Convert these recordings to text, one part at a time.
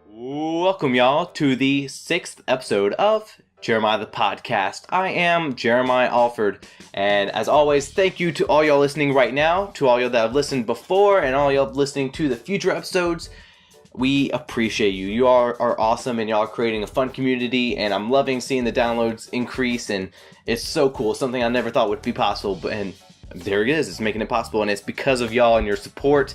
Welcome, y'all, to the 6th episode of Jeremiah the Podcast. I am Jeremiah Alford, and as always, thank you to all y'all listening right now, to all y'all that have listened before, and all y'all listening to the future episodes. We appreciate you. You all are awesome, and y'all are creating a fun community, and I'm loving seeing the downloads increase, and it's so cool. Something I never thought would be possible, and there it is. It's making it possible, and it's because of y'all and your support.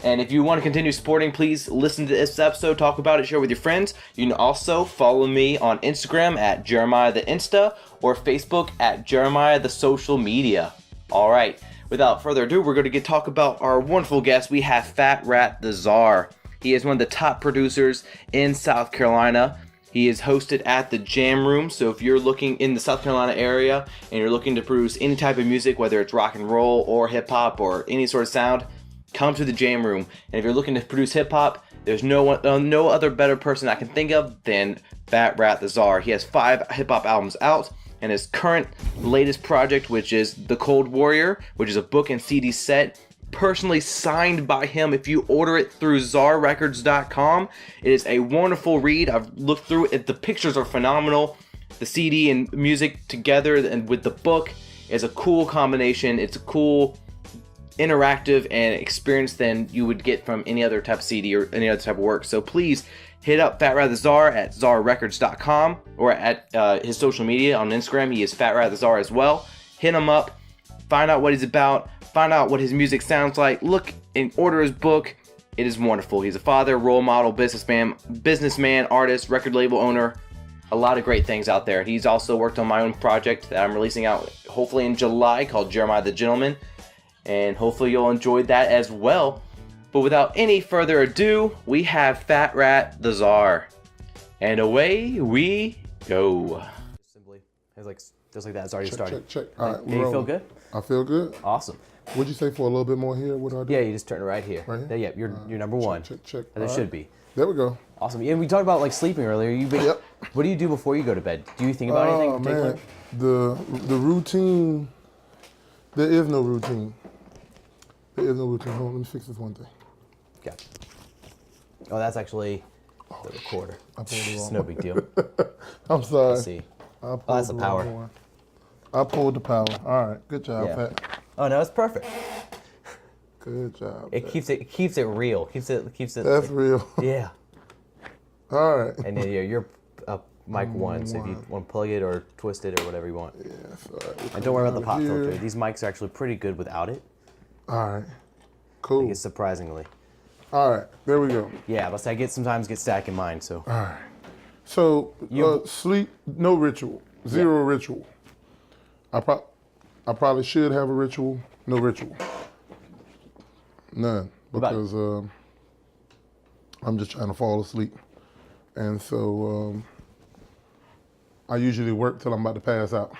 And if you want to continue supporting, please listen to this episode, talk about it, share with your friends. You can also follow me on Instagram at Jeremiah the Insta or Facebook at Jeremiah the Social Media. All right, without further ado, we're going to talk about our wonderful guest. We have FatRat da Czar. He is one of the top producers in South Carolina. He is hosted at the Jam Room, so if you're looking in the South Carolina area and you're looking to produce any type of music, whether it's rock and roll or hip hop or any sort of sound, come to the Jam Room. And if you're looking to produce hip hop, there's no other better person I can think of than FatRat da Czar. He has 5 hip hop albums out, and his current latest project, which is The Cold Warrior, which is a book and CD set, personally signed by him. If you order it through czarrecords.com, it is a wonderful read. I've looked through it. The pictures are phenomenal. The CD and music together and with the book is a cool combination. It's a cool interactive and experience than you would get from any other type of CD or any other type of work. So please hit up FatRat da Czar at czarrecords.com or at his social media on Instagram. He is FatRat da Czar as well. Hit him up, find out what he's about, find out what his music sounds like, look and order his book. It is wonderful. He's a father, role model, businessman, artist, record label owner, a lot of great things out there. He's also worked on my own project that I'm releasing out hopefully in July called Jeremiah the Gentleman, and hopefully you'll enjoy that as well. But without any further ado, we have FatRat da Czar, and away we go. Simply, it's like just like that. It's already started. Check. All right, you feel good? I feel good. Awesome. What'd you say for a little bit more here? What do I do? Yeah, you just turn it right here. Right here? There, yeah, you're number one. Check. And there should be. There we go. Awesome. And we talked about like sleeping earlier. Yep. What do you do before you go to bed? Do you think about anything in particular? Man, the routine. There is no routine. Hold on, let me fix this one thing. Okay. Oh, that's actually the recorder. I pulled the It's wrong no one. big deal. I'm sorry. Let's see. I pulled that's the the wrong power. one. I pulled the power. All right, good job, Yeah. Fat. Oh no, it's perfect. Good job. It Fat. keeps it real. Keeps it. That's real. Yeah. All right. And then you're mic 1, so if you want to plug it or twist it or whatever you want. Yeah, all right. And don't worry about the pop Here. filter. These mics are actually pretty good without it. All right. Cool. It's surprisingly. All right, there we go. Yeah, but I sometimes get static in mine, so. All right. So sleep, no ritual, zero ritual. I probably should have a ritual, no ritual, none, because I'm just trying to fall asleep, and so I usually work till I'm about to pass out.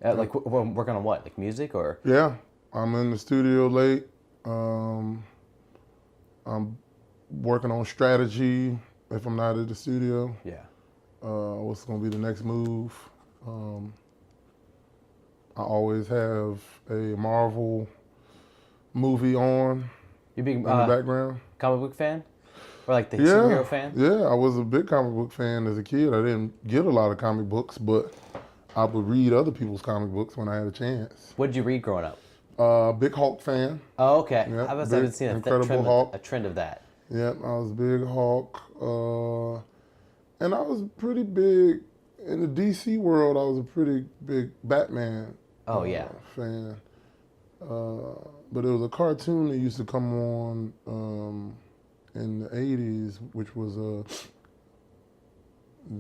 Like working on what? Like music or? Yeah, I'm in the studio late. I'm working on strategy if I'm not at the studio. Yeah. What's going to be the next move? I always have a Marvel movie on You big in the background. comic book fan? Or like the superhero fan? Yeah, I was a big comic book fan as a kid. I didn't get a lot of comic books, but I would read other people's comic books when I had a chance. What did you read growing up? Big Hulk fan. Oh, okay. Yeah, I haven't seen a trend of that. Yep, I was big Hulk. And I was pretty big, in the DC world, I was a pretty big Batman fan. But it was a cartoon that used to come on in the 80s, which was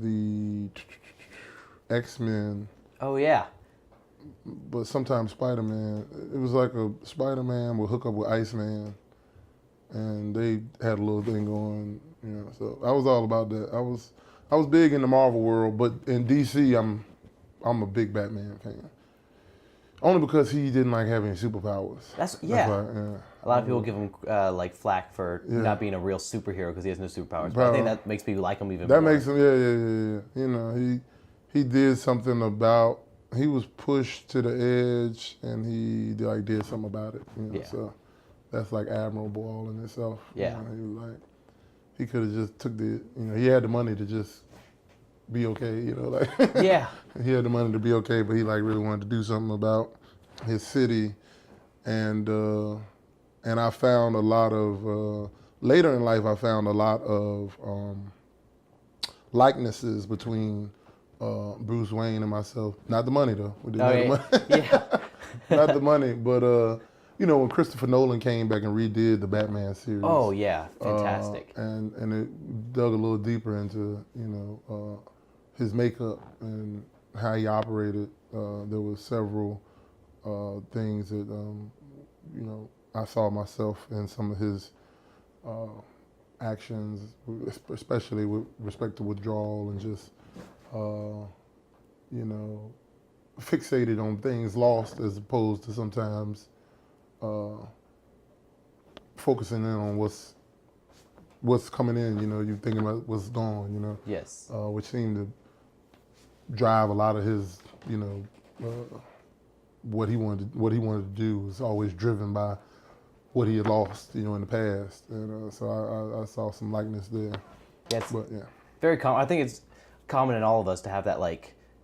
the X-Men. Oh, yeah. But sometimes Spider-Man. It was like a Spider-Man would hook up with Iceman, and they had a little thing going, you know. So I was all about that. I was big in the Marvel world, but in DC, I'm a big Batman fan. Only because he didn't like having superpowers. That's why, A lot of people give him like flack for not being a real superhero because he has no superpowers. But I think that makes people like him even more. That makes him, yeah. You know, he did something about. He was pushed to the edge, and he did something about it. You know, so that's like admirable all in itself. Yeah. He was like, he could have just took he had the money to just be okay, like. Yeah. He had the money to be okay, but he like really wanted to do something about his city, and I found a lot of later in life I found a lot of likenesses between Bruce Wayne and myself. Not the money though. We didn't have the money. Yeah. Not the money, but when Christopher Nolan came back and redid the Batman series. Oh yeah, fantastic. And it dug a little deeper into his makeup and how he operated. There were several things that I saw myself in some of his actions, especially with respect to withdrawal and just fixated on things lost as opposed to sometimes focusing in on what's coming in. You thinking about what's gone. Yes. Which seemed to drive a lot of his what he wanted to do was always driven by what he had lost in the past, and so I saw some likeness there. Yes. But yeah. Very common. I think it's common in all of us to have that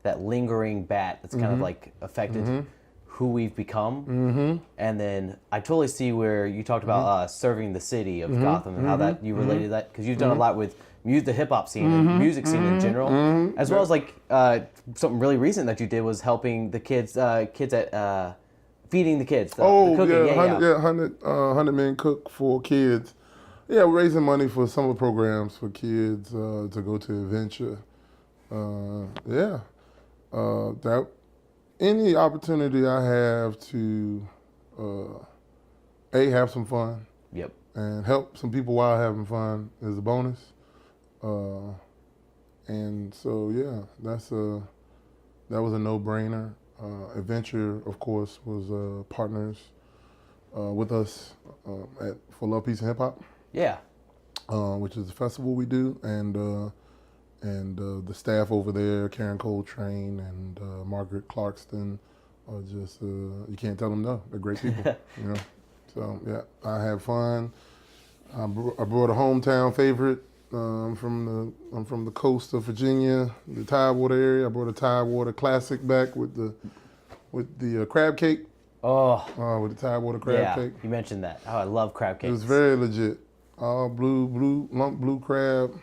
that lingering bat that's kind of affected who we've become. And then I totally see where you talked about serving the city of Gotham and how that you related that, because you've done a lot with the hip hop scene and music scene in general, as well as something really recent that you did was helping the kids at feeding the kids. The cooking. 100 Men Cook for kids. Yeah, raising money for summer programs for kids to go to Adventure. That any opportunity I have to have some fun. Yep. And help some people while having fun is a bonus. And so that was a no-brainer. Adventure, of course, was partners with us for Love, Peace, and Hip Hop. Yeah. Which is a festival we do, and the staff over there, Karen Coltrane and Margaret Clarkston, are just you can't tell them no. They're great people, So yeah, I had fun. I brought a hometown favorite. I'm from the coast of Virginia, the Tidewater area. I brought a Tidewater classic back with the crab cake. Oh. With the Tidewater crab cake. You mentioned that. Oh, I love crab cakes. It was very legit. All blue crab,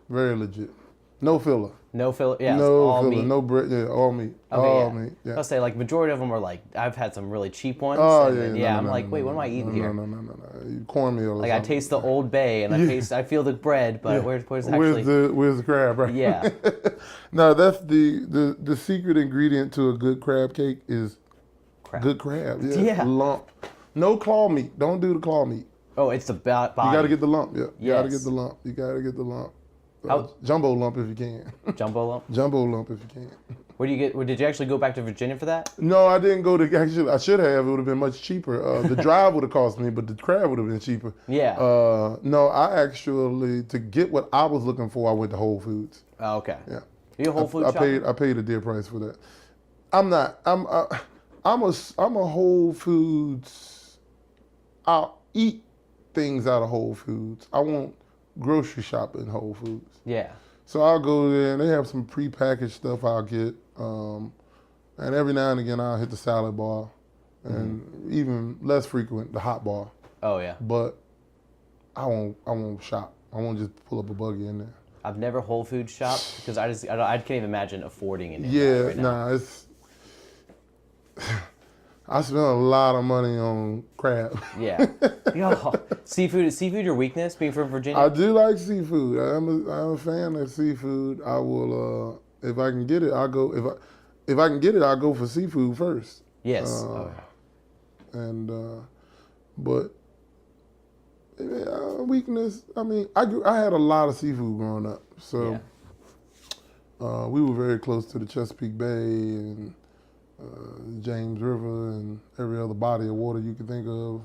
very legit. No filler. No filler. Yeah. No all filler. meat. No bread. Yeah, all meat. Okay, all meat. Yeah. I'll say majority of them are I've had some really cheap ones. Oh and yeah. I'm wait, what am I eating here? No. Cornmeal. I taste the Old Bay and I feel the bread, but where's actually? Where's the crab? Right? Yeah. No, that's the secret ingredient to a good crab cake is good crab. Yeah. Lump. No claw meat. Don't do the claw meat. Oh, it's the body. You got to get the lump. Yeah. You got to get the lump. Jumbo lump if you can. Jumbo lump? Jumbo lump if you can. Where do you get? Did you actually go back to Virginia for that? No, I didn't go to. Actually, I should have. It would have been much cheaper. The drive would have cost me, but the crab would have been cheaper. Yeah. No, I actually, to get what I was looking for, I went to Whole Foods. Oh, okay. Yeah. You a Whole Foods shopper? I paid a dear price for that. I'm not. I'm a Whole Foods. I'll eat things out of Whole Foods. I won't grocery shop in Whole Foods. Yeah. So I'll go there and they have some prepackaged stuff I'll get. And every now and again I'll hit the salad bar, and even less frequent, the hot bar. Oh yeah. But I won't shop. I won't just pull up a buggy in there. I've never Whole Foods shopped because I can't even imagine affording it. Yeah, it's. I spent a lot of money on crab. Yeah. Seafood is your weakness, being from Virginia? I do like seafood. I'm a fan of seafood. I will, if I can get it, I'll go. If I can get it, I'll go for seafood first. Yes. But weakness. I mean, I had a lot of seafood growing up, so we were very close to the Chesapeake Bay and James River and every other body of water you can think of.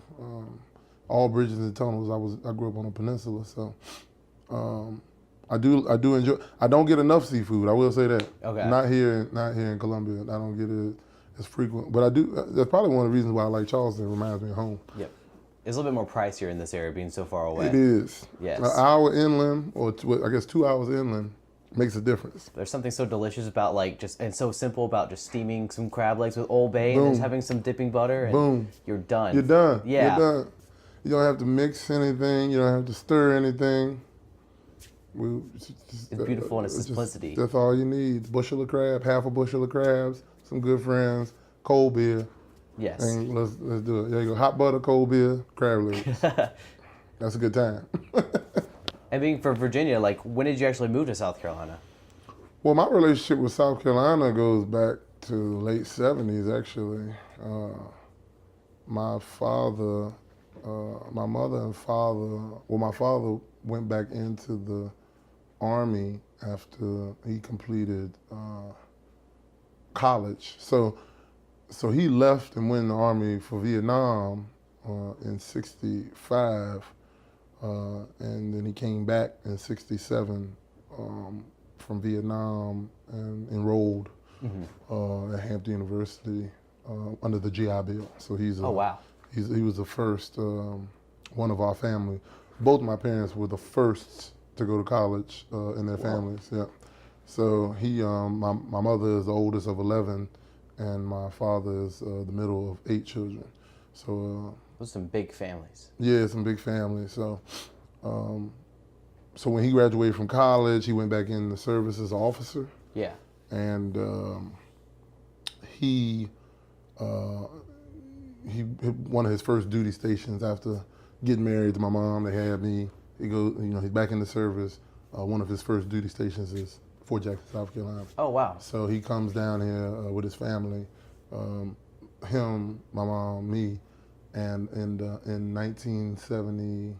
All bridges and tunnels. I grew up on a peninsula, so I do enjoy. I don't get enough seafood. I will say that. Okay. Not here in Columbia. I don't get it as frequent, but I do. That's probably one of the reasons why I like Charleston. It reminds me of home. Yep. it's a little bit more pricier in this area being so far away. It is. Yes. An hour inland, or I guess 2 hours inland, makes a difference. There's something so delicious about and so simple about just steaming some crab legs with Old Bay and just having some dipping butter and Boom. You're done. You're done. Yeah. You're done. You don't have to mix anything. You don't have to stir anything. It's beautiful in its simplicity. That's all you need. Bushel of crab, half a bushel of crabs, some good friends, cold beer. Yes. And let's do it. There you go. Hot butter, cold beer, crab legs. That's a good time. And being from Virginia, like, when did you actually move to South Carolina? Well, my relationship with South Carolina goes back to the late 70s, actually. My father, my mother and father, well, my father went back into the Army after he completed college. So he left and went in the Army for Vietnam in 65. And then he came back in 67 from Vietnam and enrolled at Hampton University under the GI Bill. So he's Oh, wow. he was the first one of our family. Both my parents were the first to go to college in their families. Yeah. So my mother is the oldest of 11, and my father is the middle of 8 children. So Those are some big families. yeah, some big family. So so when he graduated from college, he went back in the service as an officer. Yeah. And one of his first duty stations after getting married to my mom, they had me. He goes, he's back in the service. One of his first duty stations is Fort Jackson, South Carolina. Oh, wow. So he comes down here with his family, him, my mom, me, and in 1970,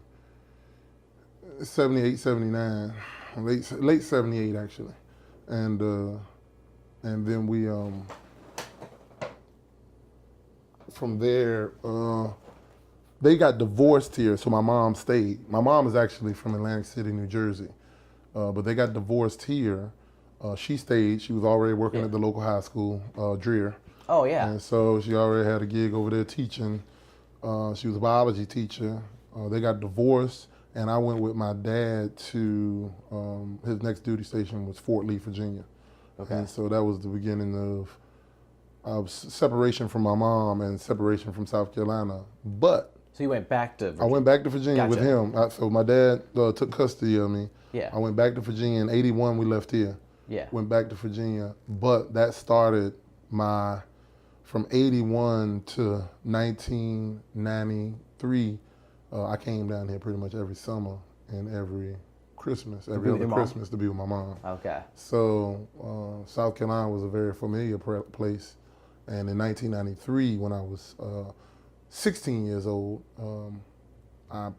78, 79, late 78 actually, and then we from there they got divorced here, so my mom stayed. My mom is actually from Atlantic City, New Jersey, but they got divorced here. She stayed. She was already working at the local high school, Dreer. Oh, yeah. And so she already had a gig over there teaching. She was a biology teacher. They got divorced, and I went with my dad to his next duty station was Fort Lee, Virginia. Okay. And so that was the beginning of separation from my mom and separation from South Carolina. But So you went back to Virginia. I went back to Virginia with Gotcha. him. So my dad took custody of me. Yeah. I went back to Virginia in 81. We left here. Yeah. Went back to Virginia, but that started from 81 to 1993. I came down here pretty much every summer and every Christmas, every with other your mom? Christmas to be with my mom. Okay. So South Carolina was a very familiar place. And in 1993, when I was 16 years old, my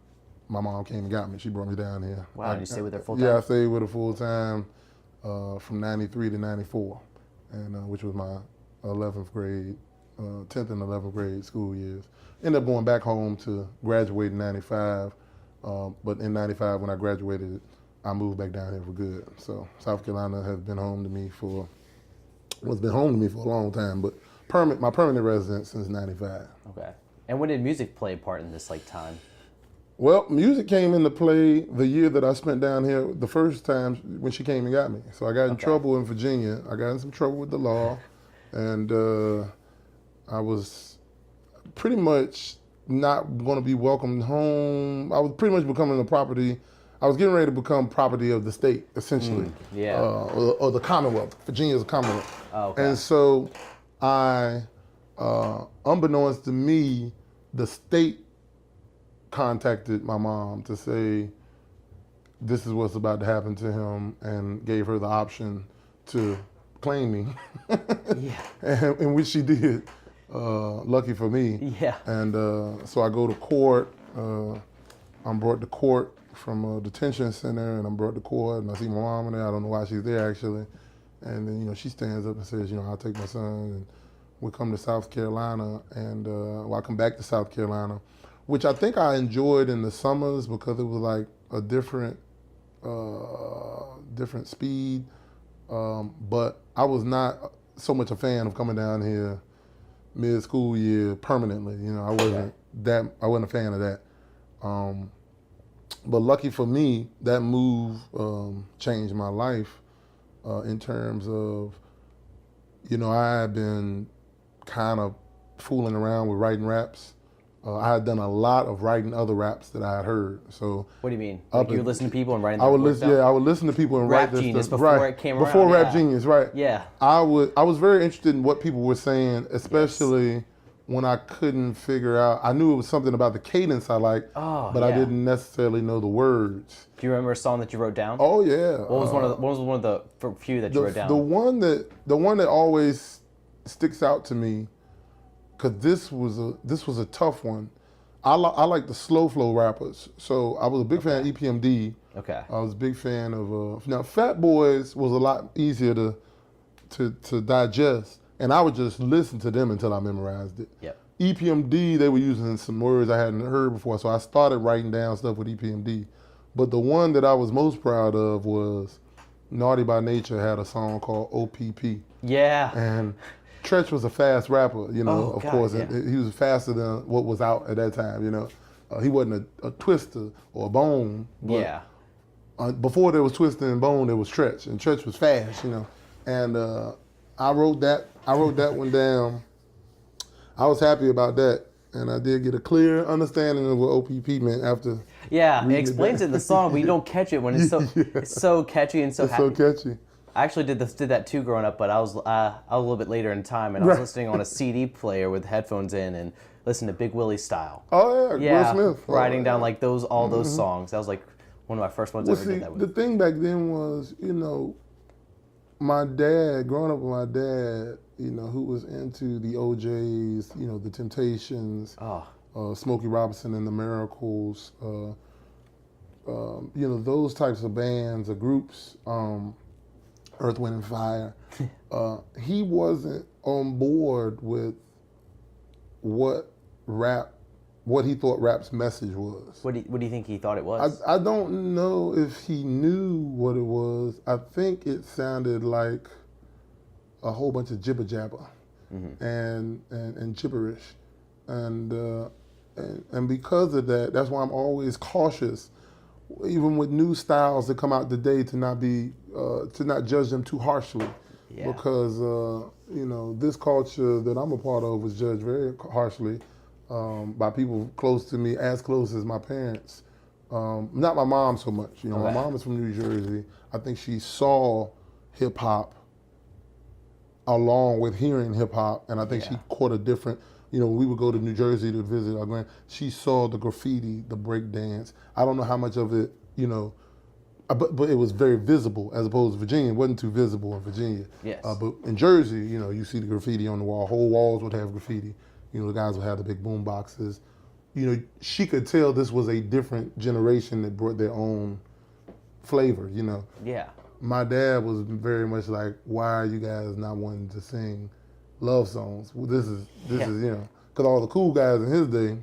mom came and got me. She brought me down here. Wow, did you stay with her full time? Yeah, I stayed with her full time from 93 to 94, and which was my 11th grade, 10th and 11th grade school years. Ended up going back home to graduate in 95, but in 95 when I graduated, I moved back down here for good. So South Carolina has been home to me for a long time, but my permanent residence since 95. Okay. And when did music play a part in this time? Well, music came into play the year that I spent down here the first time when she came and got me. So I got in trouble in Virginia. I got in some trouble with the law, and I was pretty much not going to be welcomed home. I was pretty much becoming a property. I was getting ready to become property of the state, essentially. Yeah. Or the Commonwealth. Virginia's a Commonwealth. Oh, okay. And so unbeknownst to me, the state contacted my mom to say this is what's about to happen to him, and gave her the option to claim me. Yeah. and which she did, lucky for me. Yeah. And so I go to court. I'm brought to court from a detention center, and I'm brought to court, and I see my mom in there. I don't know why she's there actually. And then she stands up and says, I'll take my son, and we come to South Carolina, and I come back to South Carolina, which I think I enjoyed in the summers because it was like a different speed. But I was not so much a fan of coming down here mid-school year permanently. I wasn't I wasn't a fan of that. But lucky for me, that move changed my life in terms of, I had been kind of fooling around with writing raps. I had done a lot of writing other raps that I had heard. So what do you mean? Like you would listen to people and writing I their would work listen. down? Yeah, I would listen to people and Rap write this Genius stuff. before Right. it came Before around, Rap yeah. Genius, right? Yeah. I was very interested in what people were saying, especially when I couldn't figure out. I knew it was something about the cadence I liked, but I didn't necessarily know the words. Do you remember a song that you wrote down? Oh yeah. What was one of the few that you wrote down? The one that always sticks out to me, because this was a tough one. I like the slow flow rappers. So I was a big fan of EPMD. Okay. I was a big fan of now Fat Boys was a lot easier to digest, and I would just listen to them until I memorized it. Yep. EPMD, they were using some words I hadn't heard before, so I started writing down stuff with EPMD. But the one that I was most proud of was Naughty by Nature had a song called OPP. Yeah. And Tretch was a fast rapper, of course. Yeah. And he was faster than what was out at that time, He wasn't a Twister or a Bone. But before there was Twister and Bone, there was Tretch. And Tretch was fast, And I wrote that one down. I was happy about that. And I did get a clear understanding of what OPP meant after. Yeah, it explains it in the song, but you don't catch it when it's so catchy and so happy. So catchy. I actually did that too growing up, but I was a little bit later in time, and I was listening on a CD player with headphones in and listening to Big Willie style. Oh yeah, Will Smith. Writing down like all those songs. That was like one of my first ones I ever did that with. The thing back then was, my dad, growing up with my dad, who was into the OJs, the Temptations, Smokey Robinson and the Miracles, those types of bands or groups. Earth, Wind, and Fire. He wasn't on board with what he thought rap's message was. What do you think he thought it was? I don't know if he knew what it was. I think it sounded like a whole bunch of jibber jabber and gibberish, and because of that, that's why I'm always cautious, even with new styles that come out today, to not judge them too harshly, because this culture that I'm a part of was judged very harshly by people close to me, as close as my parents. Not my mom so much. My mom is from New Jersey. I think she saw hip hop along with hearing hip hop, and I think she caught a different. We would go to New Jersey to visit our grand. She saw the graffiti, the break dance. I don't know how much of it, but it was very visible as opposed to Virginia. It wasn't too visible in Virginia. Yes. But in Jersey, you see the graffiti on the wall. Whole walls would have graffiti. The guys would have the big boom boxes. She could tell this was a different generation that brought their own flavor, Yeah. My dad was very much like, why are you guys not wanting to sing love songs? Well, this is because all the cool guys in his day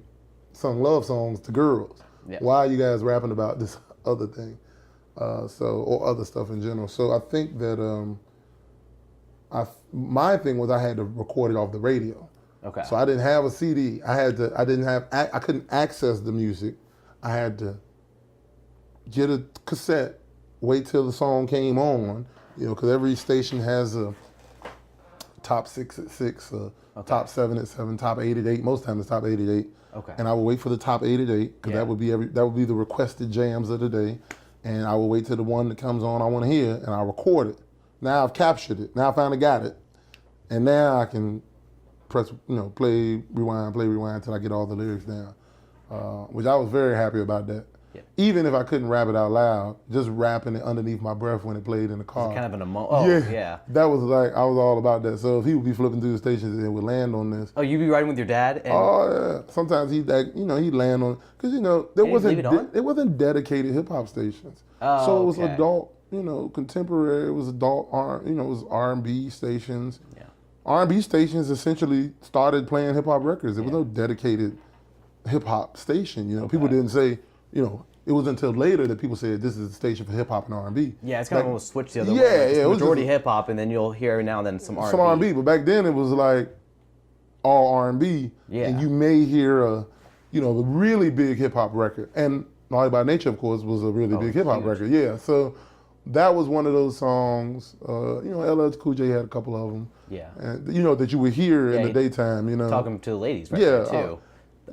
sung love songs to girls. Yeah. Why are you guys rapping about this other thing? Or other stuff in general. So I think that my thing was I had to record it off the radio. Okay. So I didn't have a CD. I couldn't access the music. I had to get a cassette, wait till the song came on, because every station has a top 6 at 6, top 7 at 7, top 8 at 8. Most times it's top 8 at 8. Okay. And I would wait for the top 8 at 8, because that would be the requested jams of the day. And I will wait till the one that comes on I want to hear, and I'll record it. Now I've captured it. Now I finally got it. And now I can press, play, rewind until I get all the lyrics down. Which I was very happy about that. Yeah. Even if I couldn't rap it out loud, just rapping it underneath my breath when it played in the car. It's kind of yeah. That was like, I was all about that. So if he would be flipping through the stations and would land on this. Oh, you'd be riding with your dad? And... Oh, yeah. Sometimes he'd land on, because, there wasn't dedicated hip hop stations. Oh, so it was adult, contemporary, it was adult, it was R&B stations. Yeah. R&B stations essentially started playing hip hop records. There was no dedicated hip hop station. People didn't say, it was until later that people said this is a station for hip hop and R&B. Yeah, it's kind of almost switched the other way. It's majority hip hop, and then you'll hear every now and then some R&B. Some R&B, but back then it was like all R&B, and you may hear you know, the really big hip hop record. And Naughty by Nature, of course, was a really big hip hop record. Yeah, so that was one of those songs. You know, LL Cool J had a couple of them. Yeah. And, you know, that you would hear in the daytime, you know. Talking to the ladies right there, too.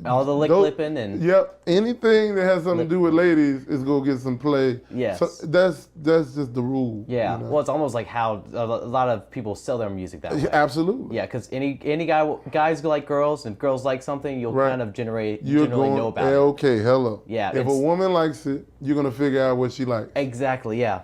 All the lipping and... Yep. Anything that has something to do with ladies is going to get some play. Yes. So that's just the rule. Yeah. You know? Well, it's almost like how a lot of people sell their music that way. Absolutely. Yeah, because any guys like girls, and girls like something, you'll kind of generally know about it. Okay, hello. Yeah. If a woman likes it, you're going to figure out what she likes. Exactly, yeah.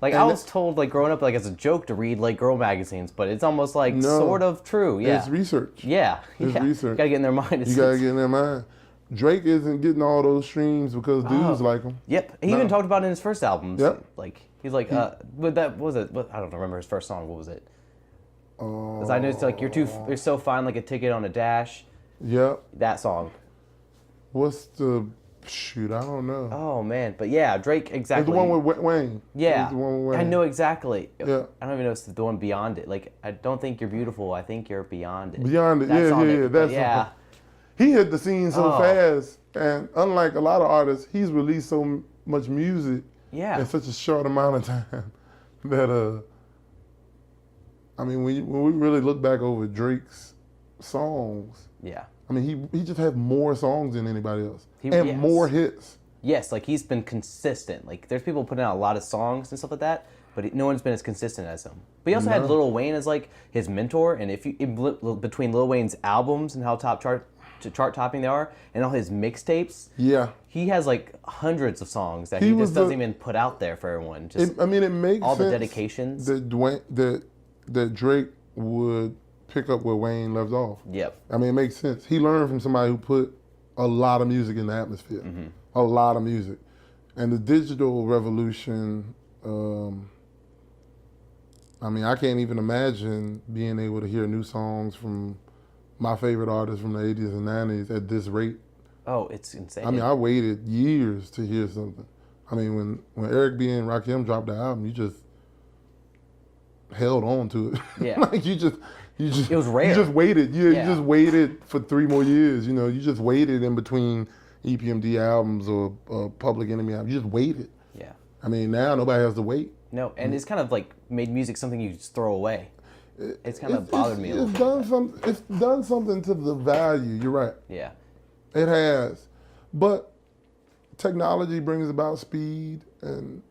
Like, I was told, like, growing up, like, as a joke to read, like, girl magazines, but it's almost, like, sort of true, yeah. It's research. Yeah. It's research. You gotta get in their mind. You gotta get in their mind. Drake isn't getting all those streams because dudes like him. Yep. He even talked about it in his first albums. Yep. Like, he's like, what was it? I don't remember his first song. What was it? Because I know it's like, you're so fine like a ticket on a dash. Yep. That song. What's the... Shoot, I don't know. Oh, man. But yeah, Drake, exactly. It's the one with Wayne. Yeah. The one with Wayne. I know exactly. Yeah. I don't even know if it's the one beyond it. Like, I don't think you're beautiful. I think you're beyond it. Beyond it. Yeah. That's he hit the scene so fast. And unlike a lot of artists, he's released so much music in such a short amount of time that, I mean, when we really look back over Drake's songs, I mean, he just had more songs than anybody else. More hits. Yes, like he's been consistent. Like there's people putting out a lot of songs and stuff like that, but no one's been as consistent as him. But he also had Lil Wayne as like his mentor, and between Lil Wayne's albums and how chart topping they are, and all his mixtapes, he has like hundreds of songs that he just doesn't even put out there for everyone. Just it makes all sense the dedications that Drake would pick up where Wayne left off. Yep. I mean, it makes sense. He learned from somebody who put a lot of music in the atmosphere. Mm-hmm. A lot of music. And the digital revolution, I mean, I can't even imagine being able to hear new songs from my favorite artists from the 80s and 90s at this rate. Oh, it's insane. I mean, I waited years to hear something. I mean, when Eric B. and Rakim dropped the album, you just held on to it. Yeah. Like it was rare. You just waited. You just waited for 3 more years. You know, you just waited in between EPMD albums or Public Enemy albums. You just waited. Yeah. I mean, now nobody has to wait. No, and it's kind of like made music something you just throw away. It's kind of bothered me a little bit. It's done something to the value. You're right. Yeah. It has. But technology brings about speed, and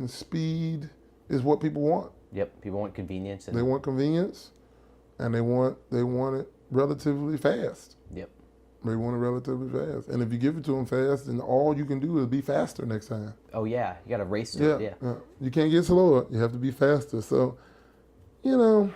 speed is what people want. Yep. People want convenience. They want convenience, and they want it relatively fast. Yep. They want it relatively fast. And if you give it to them fast, then all you can do is be faster next time. Oh, yeah. You got to race to it. Yeah. You can't get slower. You have to be faster. So, you know.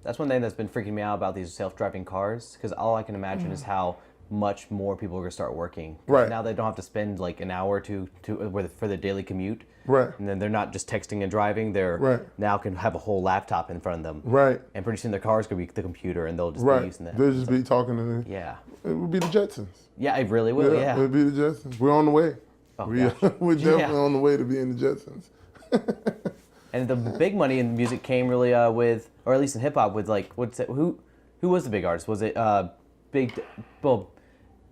That's one thing that's been freaking me out about these self-driving cars, because all I can imagine is how much more people are going to start working. Right. Now they don't have to spend like an hour or two for their daily commute. Right. And then they're not just texting and driving. They're now can have a whole laptop in front of them. Right. And pretty soon their car's going to be the computer, and they'll just be using that. They'll just be talking to them. Yeah. It would be the Jetsons. Yeah, it really will, yeah. It would be the Jetsons. We're on the way. Oh, we're definitely on the way to being the Jetsons. And the big money in music came really with, or at least in hip hop, with like, who was the big artist? Was it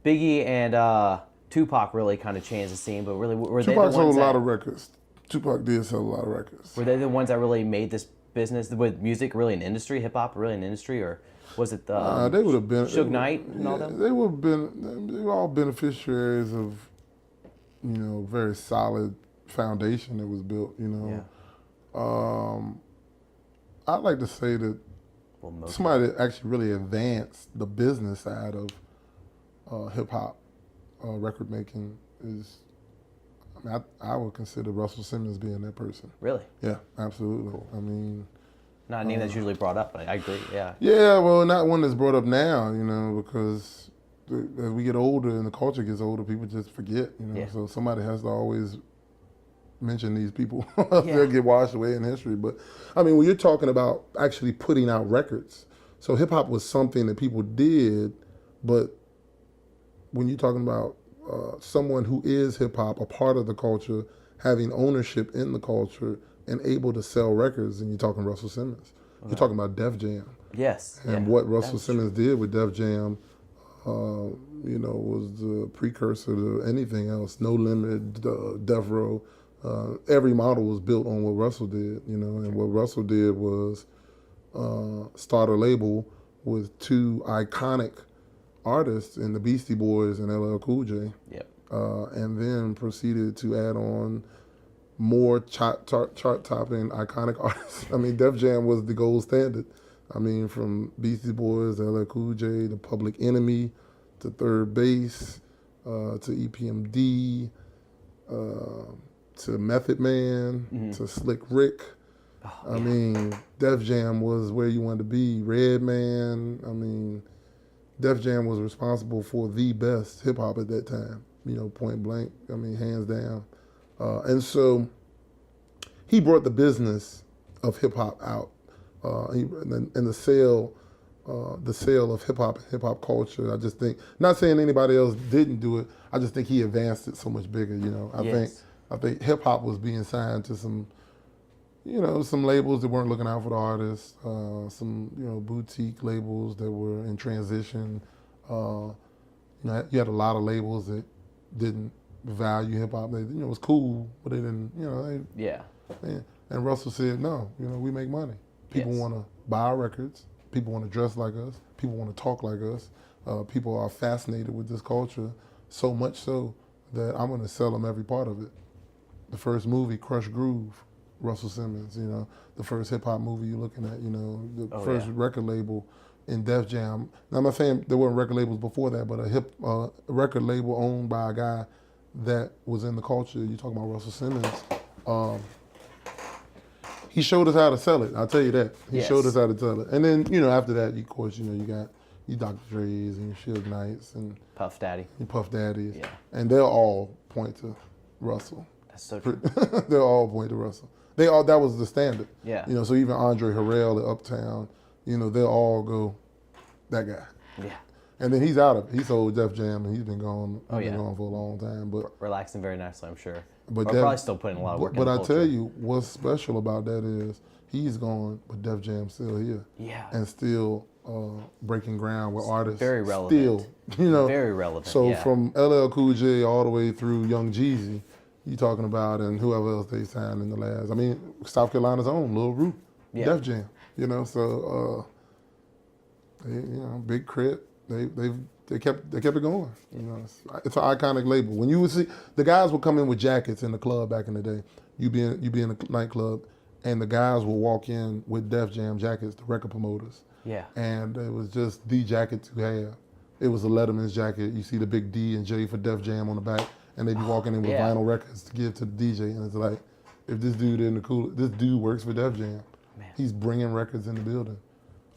Biggie and Tupac really kind of changed the scene, but really were they the ones sold a lot of records. Tupac did sell a lot of records. Were they the ones that really made this business with music really an industry, hip hop really an industry, or was it the they would have been Suge Knight and all them? They were all beneficiaries of, you know, very solid foundation that was built. You know, I'd like to say that somebody that actually really advanced the business side of hip hop record making is. I mean, I would consider Russell Simmons being that person. Really? Yeah, absolutely. Cool. I mean, not a name that's usually brought up, but I agree. Yeah. Yeah, well, not one that's brought up now, you know, because as we get older and the culture gets older, people just forget, you know. Yeah. So somebody has to always mention these people. They'll get washed away in history. But I mean, when you're talking about actually putting out records, so hip hop was something that people did, but when you're talking about someone who is hip-hop, a part of the culture, having ownership in the culture, and able to sell records, and you're talking Russell Simmons. You're talking about Def Jam. Yes. And what Russell Simmons did with Def Jam was the precursor to anything else. No Limit, Death Row. Every model was built on what Russell did, and what Russell did was start a label with two iconic artists in the Beastie Boys and LL Cool J. Yep. And then proceeded to add on more chart-topping iconic artists. I mean, Def Jam was the gold standard. I mean, from Beastie Boys to LL Cool J to Public Enemy to Third Base to EPMD to Method Man to Slick Rick. I mean, Def Jam was where you wanted to be. Redman. I mean, Def Jam was responsible for the best hip hop at that time. Point blank. I mean, hands down. And so he brought the business of hip hop out, and the sale of hip hop and hip hop culture. I just think, not saying anybody else didn't do it. I just think he advanced it so much bigger. I think hip hop was being signed to some labels that weren't looking out for the artists. Some boutique labels that were in transition. You had a lot of labels that didn't value hip hop. It was cool, but they didn't. And Russell said, no. We make money. People want to buy our records. People want to dress like us. People want to talk like us. People are fascinated with this culture, so much so that I'm going to sell them every part of it. The first movie, Crush Groove, Russell Simmons. The first hip hop movie you're looking at. The first record label in Def Jam. Now, I'm not saying there weren't record labels before that, but a record label owned by a guy that was in the culture. You're talking about Russell Simmons. He showed us how to sell it. I'll tell you that. He showed us how to sell it. And then, after that, of course, you got your Dr. Dre's and your Suge Knights and Puff Daddy. Your Puff Daddies. Yeah. And they'll all point to Russell. That's so true. They'll all point to Russell. That was the standard. Yeah. So even Andre Harrell at Uptown, they'll all go, that guy. Yeah. And then he's out of it. He sold Def Jam and he's been gone. Been gone for a long time. But relaxing very nicely, I'm sure. But probably still putting a lot of work. But I tell you, what's special about that is he's gone, but Def Jam's still here. Yeah. And still breaking ground with artists. Very relevant. Still, Very relevant. So from LL Cool J all the way through Young Jeezy, you talking about, and whoever else they signed in the last. I mean, South Carolina's own Lil Root, Def Jam. So Big Crit. They kept it going. It's an iconic label. When you would see the guys would come in with jackets in the club back in the day. You be in a nightclub, and the guys would walk in with Def Jam jackets, the record promoters. Yeah. And it was just the jacket to have. It was a Letterman's jacket. You see the big D and J for Def Jam on the back, and they be walking in with vinyl records to give to the DJ. And it's like, if this dude works for Def Jam. Man. He's bringing records in the building.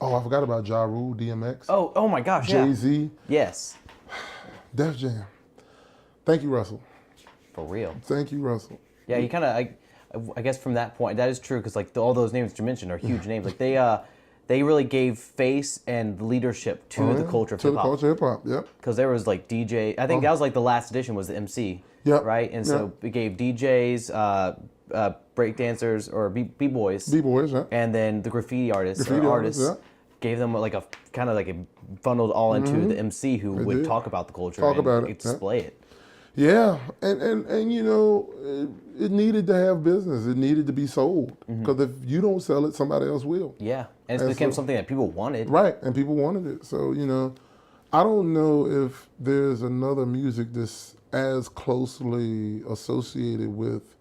Oh, I forgot about Ja Rule, DMX. Oh my gosh, Jay-Z. Yes. Def Jam. Thank you, Russell. For real. Thank you, Russell. Yeah, you kind of, I guess from that point, that is true, because all those names you mentioned are huge names. They really gave face and leadership to the culture of hip hop. To the culture of hip hop, yep. Because there was DJ, I think that was the last edition was the MC, right? And so it gave DJs, breakdancers or b-boys. B-boys, yeah. And then the graffiti artists gave them a bundled all into the MC who would talk about the culture and display it. Yeah, and it needed to have business. It needed to be sold. Because if you don't sell it, somebody else will. Yeah, and it became something that people wanted. Right, and people wanted it. So, I don't know if there's another music that's as closely associated with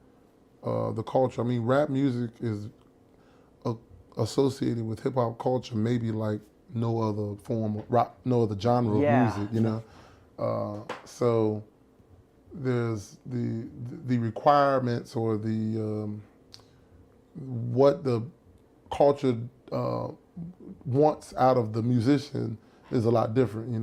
the culture. I mean, rap music is associated with hip hop culture, maybe like no other form of rock, no other genre of music. So there's the requirements or the what the culture wants out of the musician is a lot different,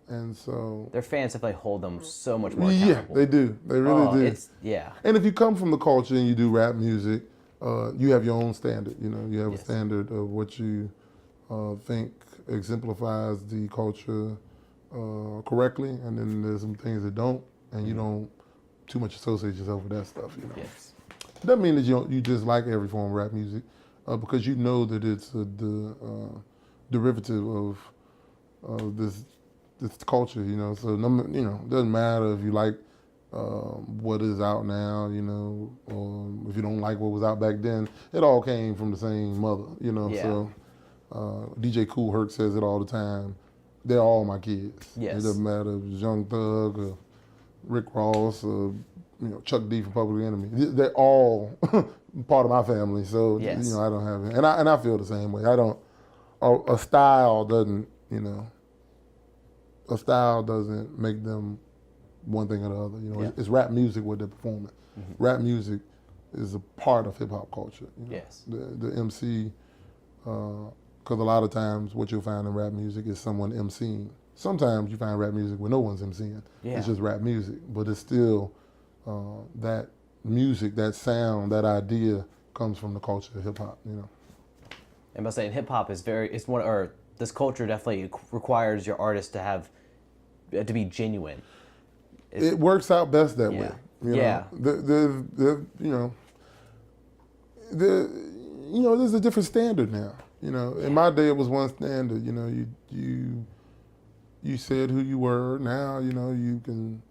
and so their fans definitely hold them so much more accountable. Yeah, they do. They really do. And if you come from the culture and you do rap music, you have your own standard. You have a standard of what you think exemplifies the culture correctly, and then there's some things that don't, and you don't too much associate yourself with that stuff. Yes. Doesn't mean that you just like every form of rap music, because you know that it's the derivative of this it's culture, you know. So you know, it doesn't matter if you like what is out now, you know, or if you don't like what was out back then. It all came from the same mother, you know. Yeah. So DJ Kool Herc says it all the time. They're all my kids. Yes. It doesn't matter if it's Young Thug or Rick Ross or Chuck D from Public Enemy. They're all part of my family. So Yes. you know, I don't have it, and I feel the same way. I don't. A style doesn't, you know. A style doesn't make them one thing or the other. You know, Yeah. it's rap music what they're performing. Rap music is a part of hip hop culture. You know? Yes. The MC, because a lot of times what you'll find in rap music is someone MCing. Sometimes you find rap music where no one's MCing. Yeah. It's just rap music, but it's still that music, that sound, that idea comes from the culture of hip hop. You know. And by saying hip hop is this culture definitely requires your artist to be genuine. It works out best that way. You Yeah. know, there's a different standard now. You know, in my day it was one standard. You know, you said who you were. Now, you know, you can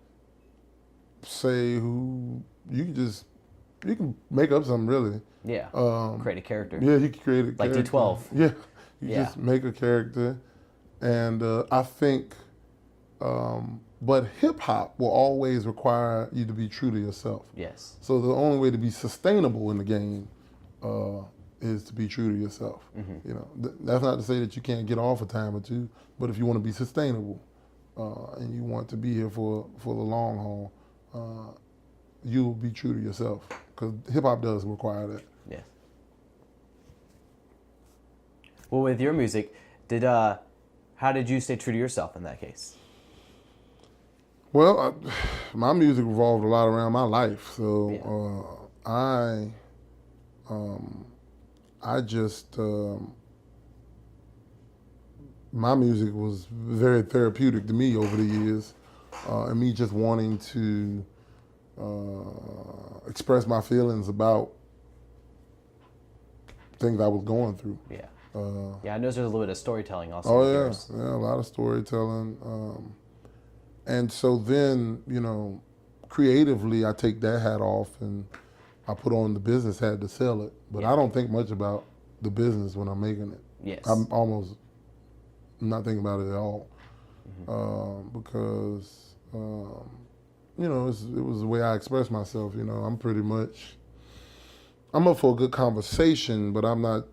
say who you can make up something really. Yeah. Create a character. Yeah, you can create a Like character. D12. Yeah, you Yeah. just make a character, and I think, but hip hop will always require you to be true to yourself. Yes. So the only way to be sustainable in the game is to be true to yourself. You know, that's not to say that you can't get off a time or two, but if you want to be sustainable and you want to be here for the long haul, you'll be true to yourself because hip hop does require that. Yes. Well, with your music, how did you stay true to yourself in that case? Well, my music revolved a lot around my life, so I just my music was very therapeutic to me over the years, and me just wanting to express my feelings about things I was going through. Yeah. I know there's a little bit of storytelling also. Oh with yeah, yours. yeah, a lot of storytelling. And so then, you know, creatively, I take that hat off and I put on the business hat to sell it. But I don't think much about the business when I'm making it. Yes. I'm almost not thinking about it at all, because you know, it was the way I express myself. You know, I'm up for a good conversation, but I'm not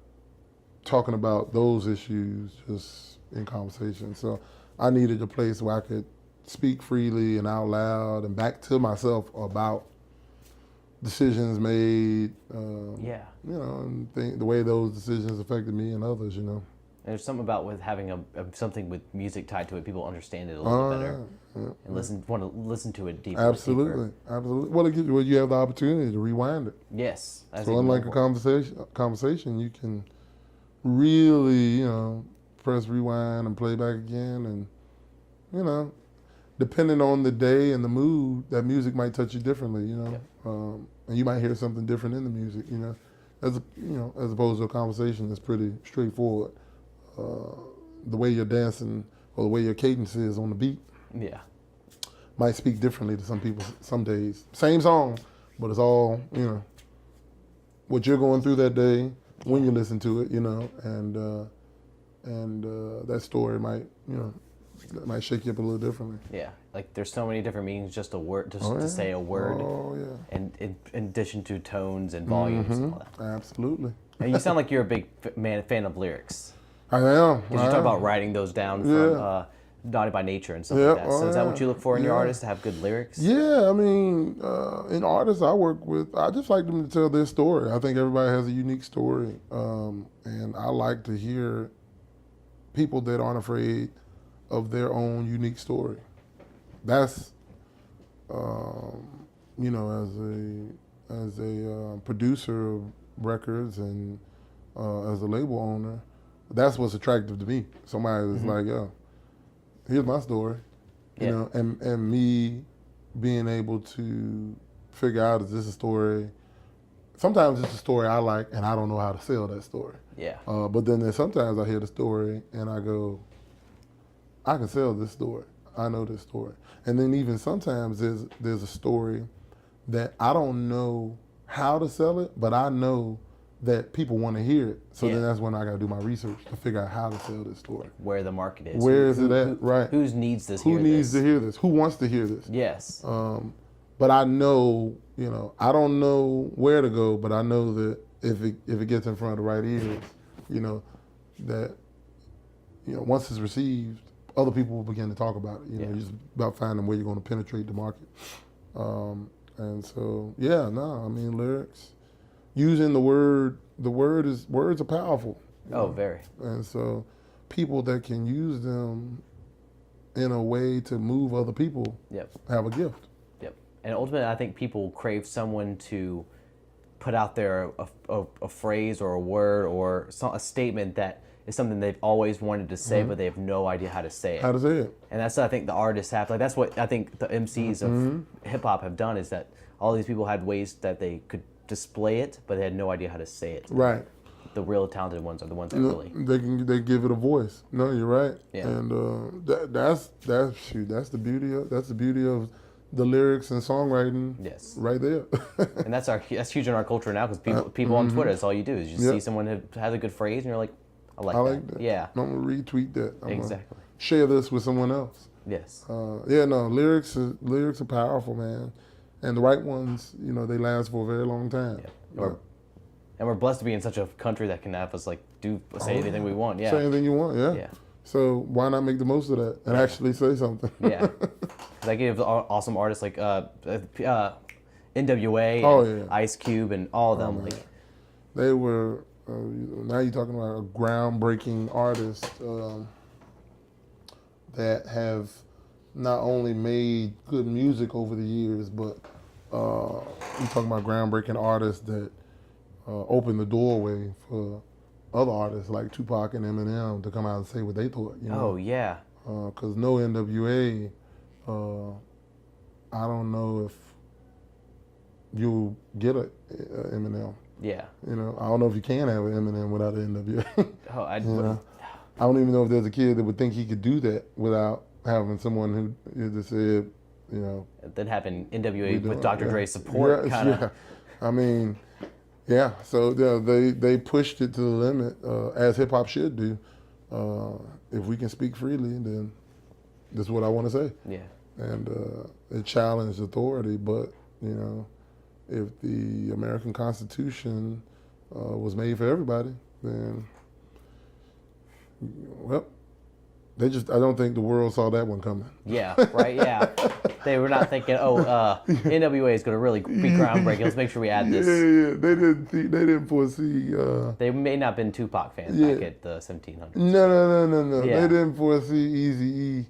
talking about those issues just in conversation. So I needed a place where I could speak freely and out loud and back to myself about decisions made, Yeah. you know, and the way those decisions affected me and others, you know. And there's something about with having something with music tied to it, people understand it a little bit better and want to listen to it deeper. Absolutely, absolutely. Well, you have the opportunity to rewind it. Yes. So unlike a conversation, you can really, you know, press rewind and play back again, and you know, depending on the day and the mood, that music might touch you differently, you know. Yep. And you might hear something different in the music, you know, as opposed to a conversation that's pretty straightforward. The way you're dancing or the way your cadence is on the beat, might speak differently to some people some days. Same song, but it's all, you know, what you're going through that day when you listen to it, you know, and that story might, you know, that might shake you up a little differently. Yeah, like there's so many different meanings just to say a word. Oh yeah. And in addition to tones and volumes and all that. Absolutely. And you sound like you're a big fan of lyrics. I am. Because you talk about writing those down from Naughty by Nature and stuff like that. So is that what you look for in your artists, to have good lyrics? Yeah, I mean, in artists I work with, I just like them to tell their story. I think everybody has a unique story. And I like to hear people that aren't afraid of their own unique story. That's, you know, as a producer of records and as a label owner, that's what's attractive to me. Somebody that's like, yo, here's my story, you know, and me being able to figure out, is this a story? Sometimes it's a story I like and I don't know how to sell that story. Yeah. But then there's sometimes I hear the story and I go, I can sell this story. I know this story. And then even sometimes there's a story that I don't know how to sell it, but I know that people want to hear it. So then that's when I got to do my research to figure out how to sell this story. Where the market is. Where is it at? Right. Who needs this? Who needs to hear this? Who wants to hear this? Yes. But I know, I don't know where to go, but I know that if it gets in front of the right ears, that once it's received, other people will begin to talk about it. It's about finding where you're going to penetrate the market. And so, lyrics, using the word. Words are powerful. Very. And so, people that can use them in a way to move other people have a gift. Yep. And ultimately, I think people crave someone to put out there a phrase or a word or a statement that is something they've always wanted to say, but they have no idea how to say it. How to say it. And that's what I think the artists have. Like, that's what I think the MCs of hip-hop have done, is that all these people had ways that they could display it, but they had no idea how to say it. Right. The real talented ones are the ones that really... They give it a voice. No, you're right. Yeah. And that's the beauty of the lyrics and songwriting. Yes. Right there. And that's huge in our culture now, because people on Twitter, that's all you do, is you see someone who has a good phrase and you're like, I like that. Yeah. I'm gonna retweet that. I'm exactly. Share this with someone else. Yes. Lyrics are powerful, man. And the right ones, they last for a very long time. Yeah. And we're blessed to be in such a country that can have us say anything we want. Yeah. Say anything you want. Yeah. Yeah. So why not make the most of that and actually say something? Yeah. Like, you have awesome artists like NWA, Ice Cube, and all of them. They were. Now you're talking about a groundbreaking artist that have not only made good music over the years, but you're talking about groundbreaking artists that opened the doorway for other artists like Tupac and Eminem to come out and say what they thought. Oh, yeah. Because no NWA, I don't know if you'll get a Eminem. Yeah. I don't know if you can have an Eminem without an NWA. Oh, I don't even know if there's a kid that would think he could do that without having someone who just said, Then having NWA with Dr. Dre's support, kind of. Yeah. I mean, so they pushed it to the limit, as hip hop should do. If we can speak freely, then this is what I want to say. Yeah. And it challenged authority, but if the American Constitution was made for everybody, then I don't think the world saw that one coming. Yeah, right, yeah. They were not thinking, NWA is going to really be groundbreaking. Let's make sure we add this. Yeah. They didn't foresee. They may not have been Tupac fans back at the 1700s. No. Yeah. They didn't foresee Eazy-E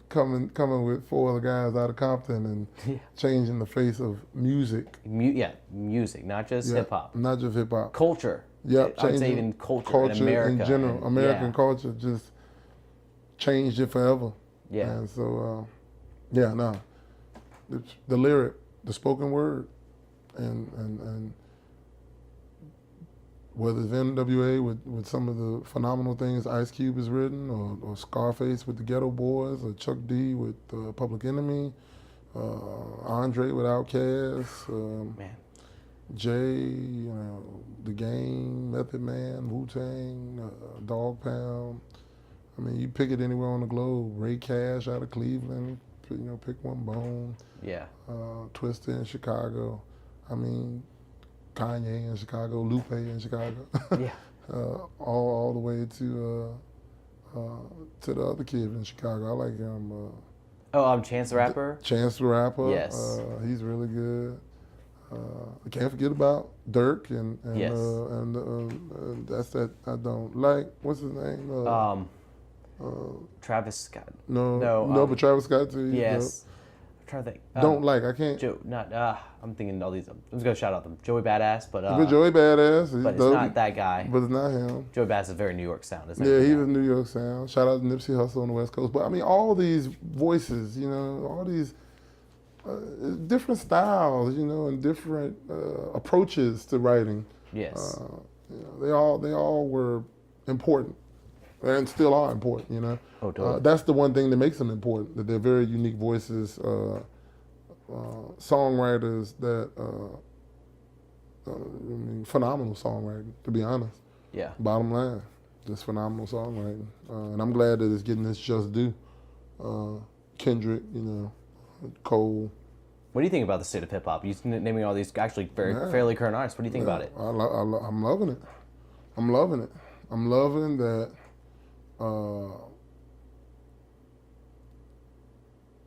coming with 4 other guys out of Compton and changing the face of music. Music, not just hip-hop. Not just hip-hop. Culture. Yep, I would say even culture in America. In general. American culture just changed it forever. Yeah. And so, the lyric, the spoken word, and whether it's NWA with some of the phenomenal things Ice Cube has written, or Scarface with the Ghetto Boys, or Chuck D with Public Enemy, Andre with Outkast, Man. Jay, The Game, Method Man, Wu-Tang, Dog Pound. I mean, you pick it anywhere on the globe. Ray Cash out of Cleveland, pick one bone. Yeah. Twista in Chicago. I mean, Kanye in Chicago, Lupe in Chicago. Yeah. All the way to the other kid in Chicago. I like him. Chance the Rapper? Chance the Rapper. Yes. He's really good. I can't forget about Dirk and yes. That's that I don't like. What's his name? Travis Scott. No, but Travis Scott too. Yes. I'm trying to think. I can't. I'm thinking all these. I'm just gonna shout out them. Joey Badass, but Joey Badass. But it's not that guy. But it's not him. Joey Badass is a very New York sound, isn't it? Yeah, he was New York sound. Shout out to Nipsey Hussle on the West Coast. But I mean, all these voices, all these different styles, and different approaches to writing. Yes. They all were important. and still are important, you know. Oh, totally. That's the one thing that makes them important, that they're very unique voices, songwriters that, phenomenal songwriting, to be honest. Yeah. Bottom line, just phenomenal songwriting. And I'm glad that it's getting its just due. Kendrick, you know, Cole. What do you think about the state of hip hop? You're naming all these actually fairly current artists. What do you think about it? I'm loving it. I'm loving it. I'm loving that.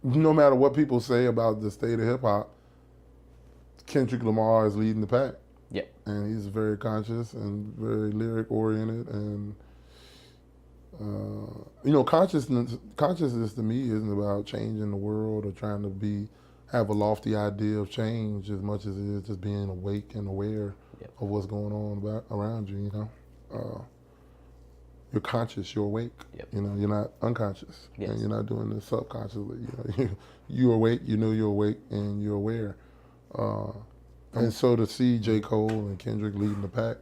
No matter what people say about the state of hip hop, Kendrick Lamar is leading the pack. Yeah. And he's very conscious and very lyric oriented, and you know, consciousness to me isn't about changing the world or trying to have a lofty idea of change as much as it is just being awake and aware of what's going on around you. You know, you're conscious, you're awake. Yep. You know, you're not unconscious, yes. and you're not doing this subconsciously. You know, you're awake, you know you're awake, and you're aware. And so to see J. Cole and Kendrick leading the pack,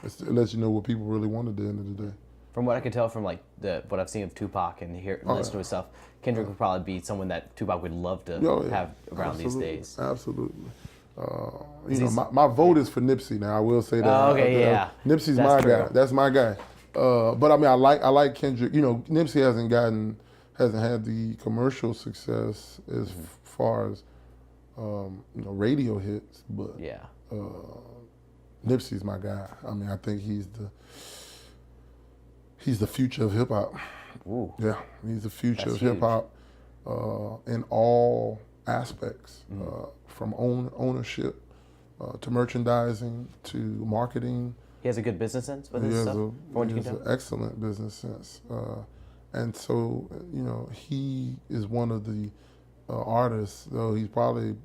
it lets you know what people really want at the end of the day. From what I can tell from like what I've seen of Tupac and listen to his stuff, Kendrick would probably be someone that Tupac would love to have around these days. Absolutely. You know, my vote is for Nipsey now. I will say that. Oh, okay, yeah. Nipsey's my guy. That's my guy. But I mean, I like Kendrick. You know, Nipsey hasn't had the commercial success as far as you know, radio hits. But Nipsey's my guy. I mean, I think he's the future of hip hop. Ooh. Yeah, he's the future That's of hip hop in all aspects, from ownership to merchandising to marketing. He has a good business sense with his stuff. He has an excellent business sense, and so you know, he is one of the artists. Though he's probably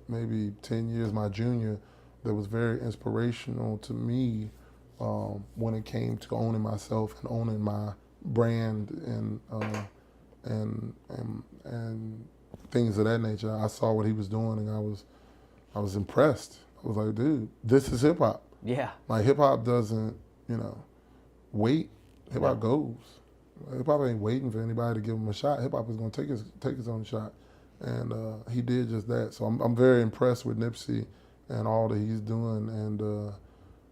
maybe 10 years my junior, that was very inspirational to me. When it came to owning myself and owning my brand and things of that nature, I saw what he was doing and I was impressed. I was like, dude, this is hip hop. Yeah. Like hip hop doesn't, you know, wait. Hip hop goes. Hip hop ain't waiting for anybody to give him a shot. Hip hop is gonna take his own shot, and he did just that. So I'm very impressed with Nipsey and all that he's doing, and.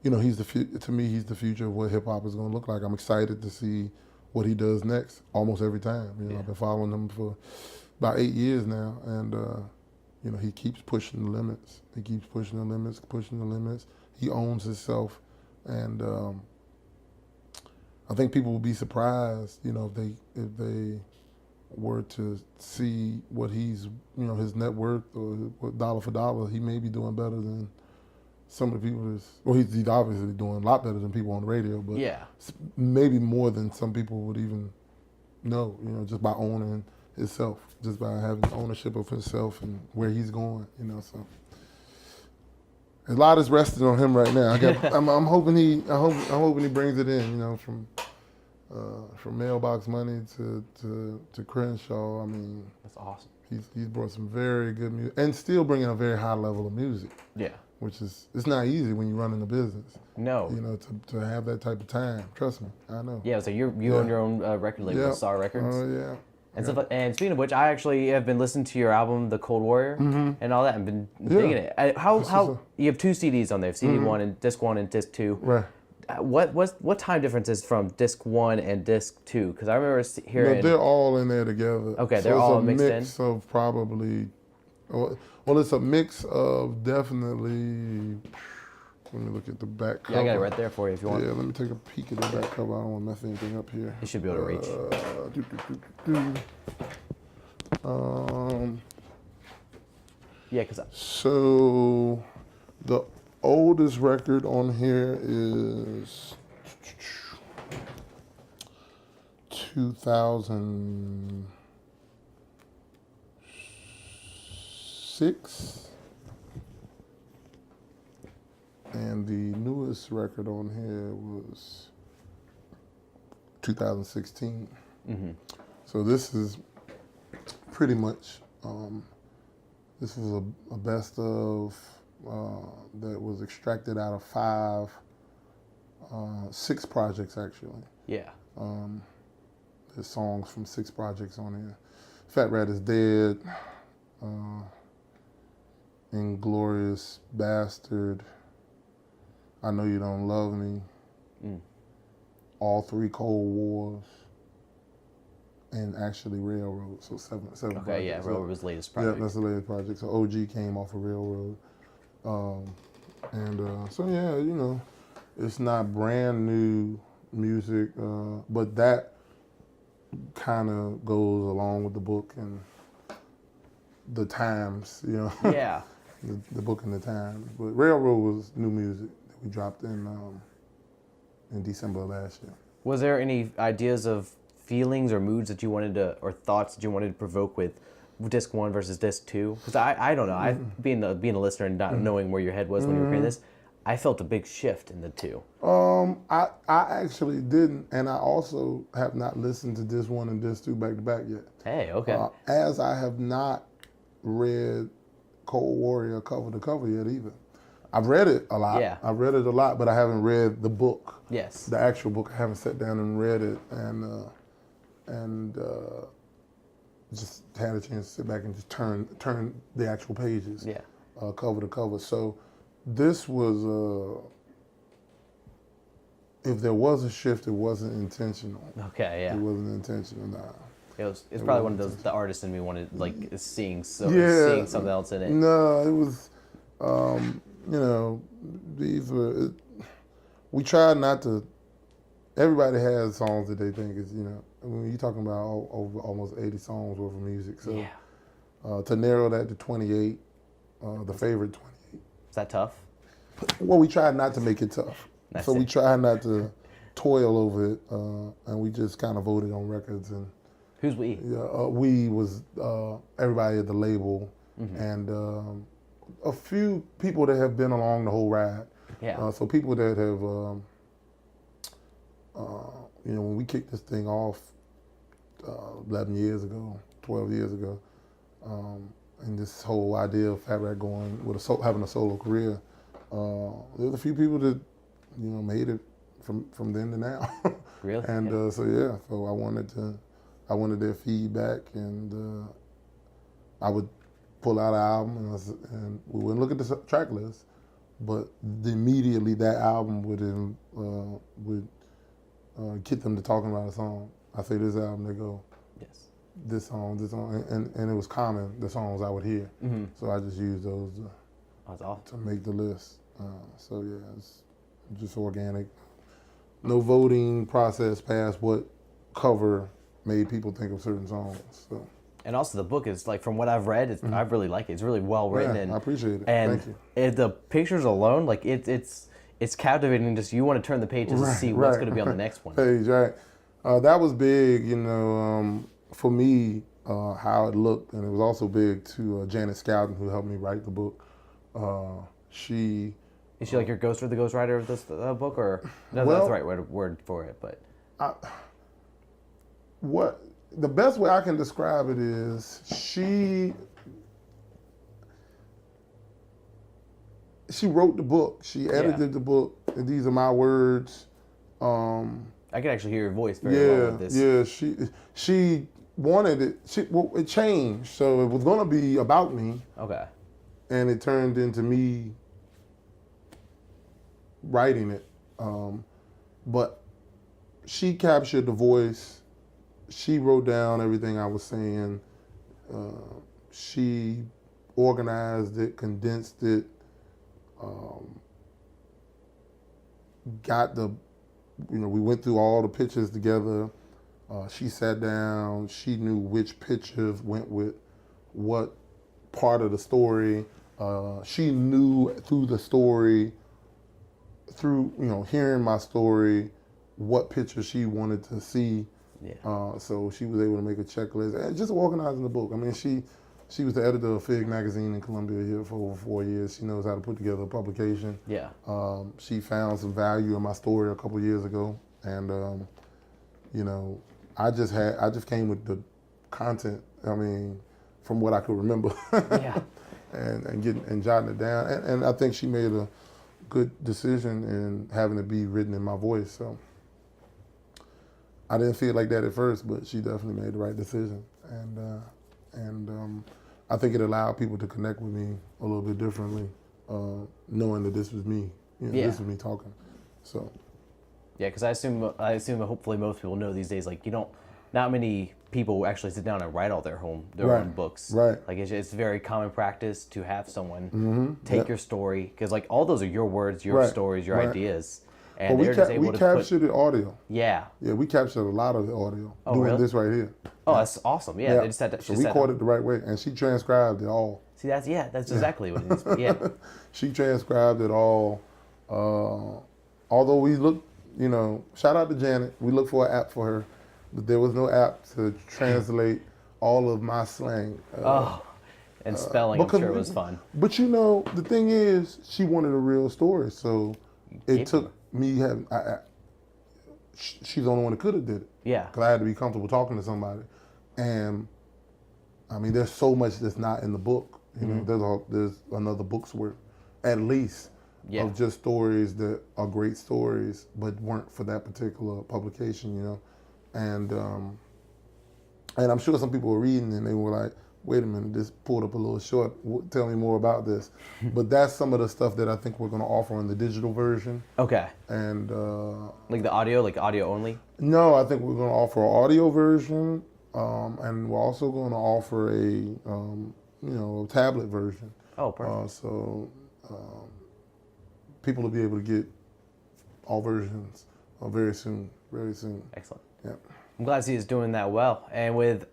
You know, to me, he's the future of what hip hop is going to look like. I'm excited to see what he does next almost every time. You know, I've been following him for about 8 years now, and you know, he keeps pushing the limits. He keeps pushing the limits. He owns himself, and I think people will be surprised, you know, if they were to see what he's, you know, his net worth or dollar for dollar. He may be doing better than some of the people he's obviously doing a lot better than people on the radio, but maybe more than some people would even know, you know, just by owning himself, just by having ownership of himself and where he's going, you know. So a lot is resting on him right now. I'm hoping he brings it in, you know, from Mailbox Money to Crenshaw. I mean, that's awesome. He's brought some very good music and still bringing a very high level of music. Yeah. Which it's not easy when you're running a business. No. You know, to have that type of time. Trust me, I know. Yeah, so you own your own record label, Star Records. Oh, yeah. And stuff. And speaking of which, I actually have been listening to your album, The Cold Warrior, and all that, and been digging it. How you have 2 CDs on there, CD 1 and disc 1 and disc 2. Right. What time difference is from disc 1 and disc 2? Because I remember hearing. No, they're all in there together. Okay, they're all mixed in. It's a mix of probably. Well, it's a mix of definitely. Let me look at the back cover. Yeah, I got it right there for you if you want. Yeah, let me take a peek at the back cover. I don't want to mess anything up here. You should be able to reach. Yeah, because. So, the oldest record on here is 2006, and the newest record on here was 2016. So this is pretty much this is a best of that was extracted out of 6 projects actually. Yeah. There's songs from 6 projects on here. FatRat is Dead, Inglorious Bastard, I Know You Don't Love Me, All 3 Cold Wars, and actually Railroad. So seven Okay, projects. yeah, Railroad was the latest project. Yeah, that's the latest project. So OG came off of Railroad. So yeah, you know, it's not brand new music, but that kind of goes along with the book and the times, you know. Yeah. the book and the times. But Railroad was new music that we dropped in December of last year. Was there any ideas of feelings or moods that you wanted to, or thoughts that you wanted to provoke with disc 1 versus disc 2? Because I don't know, being a listener and not knowing where your head was when you were creating this, I felt a big shift in the 2. I actually didn't, and I also have not listened to disc 1 and disc 2 back to back yet. Hey, okay. As I have not read Cold Warrior cover to cover yet either. I've read it a lot. Yeah. I've read it a lot, but I haven't read the book. Yes. The actual book. I haven't sat down and read it and just had a chance to sit back and just turn the actual pages. Yeah. Cover to cover. So this was if there was a shift, it wasn't intentional. Okay, yeah. It wasn't intentional. Nah. It's probably one of those, the artist in me wanted, like, is seeing something else in it. No, it was, you know, these were, we tried not to, everybody has songs that they think is, you know, I mean, you're talking about over almost 80 songs worth of music. So to narrow that to 28, the favorite 28. Is that tough? Well, we tried not to make it tough. So we tried not to toil over it, and we just kind of voted on records. And who's we? We was everybody at the label, and a few people that have been along the whole ride. Yeah. So people that have, you know, when we kicked this thing off 11 years ago, 12 years ago, and this whole idea of FatRat going with having a solo career, there's a few people that, you know, made it from then to now. Really? And so I wanted their feedback, and I would pull out an album, and we wouldn't look at the track list, but immediately that album would get them to talking about a song. I say this album, they go, yes, this song, and it was common, the songs I would hear. So I just used those that's awesome. to make the list. So yeah, it's just organic. No voting process past what cover made people think of certain songs. So. And also the book is, like, from what I've read, I really like it. It's really well written. Yeah, and I appreciate it. And Thank you. The pictures alone, like, it's captivating. Just you want to turn the pages and see what's going to be on the next one. Page, right. That was big, you know, for me, how it looked, and it was also big to Janet Scouten, who helped me write the book. She Is she like your ghost or the ghostwriter of this book, or no, that's the right word for it? But what the best way I can describe it is she wrote the book. She edited the book. And these are my words. I can actually hear your voice very well with this. Yeah. She wanted it. It changed, so it was gonna be about me. Okay. And it turned into me writing it. But she captured the voice. She wrote down everything I was saying. She organized it, condensed it, we went through all the pictures together. She sat down. She knew which pictures went with what part of the story. She knew through the story, through hearing my story, what picture she wanted to see. Yeah. So she was able to make a checklist and just organizing the book. I mean, she was the editor of Fig magazine in Columbia here for over 4 years. She knows how to put together a publication. Yeah. She found some value in my story a couple years ago, and I just came with the content. I mean, from what I could remember. Yeah. and jotting it down, and I think she made a good decision in having it be written in my voice. So I didn't feel like that at first, but she definitely made the right decision, and I think it allowed people to connect with me a little bit differently, knowing that this was me. This was me talking. So. Yeah, because I assume hopefully most people know these days, like not many people actually sit down and write all their own books. Right. Like it's very common practice to have someone take your story, because like all those are your words, your stories, your ideas. And we captured the audio. Yeah. Yeah, we captured a lot of the audio doing really? this right here. Oh, that's awesome. Yeah, they just had to. So we caught it the right way, and she transcribed it all. See, that's exactly what it is. Yeah. She transcribed it all. Although we looked, shout out to Janet. We looked for an app for her, but there was no app to translate all of my slang. And spelling, I'm sure it was fun. But the thing is, she wanted a real story, so it took me having. She's the only one that could have did it. Yeah. Because I had to be comfortable talking to somebody, and I mean, there's so much that's not in the book. There's another book's worth, at least, of just stories that are great stories, but weren't for that particular publication. And I'm sure some people were reading and they were like, wait a minute, this pulled up a little short. Tell me more about this. But that's some of the stuff that I think we're going to offer in the digital version. Okay. And like the audio, like audio only? No, I think we're going to offer an audio version, and we're also going to offer a tablet version. Oh, perfect. So people will be able to get all versions very soon. Very soon. Excellent. Yeah. I'm glad to see it's doing that well. And with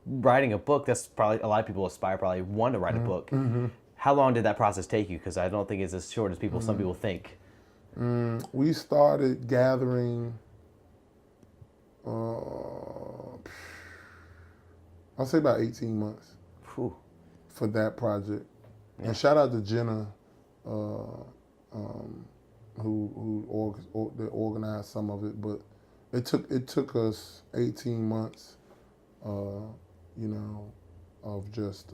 writing a book, that's probably a lot of people probably want to write a book. Mm-hmm. How long did that process take you? Because I don't think it's as short as some people think. We started gathering, I'll say about 18 months for that project. Yeah. And shout out to Jenna, who organized some of it, but it took us 18 months, of just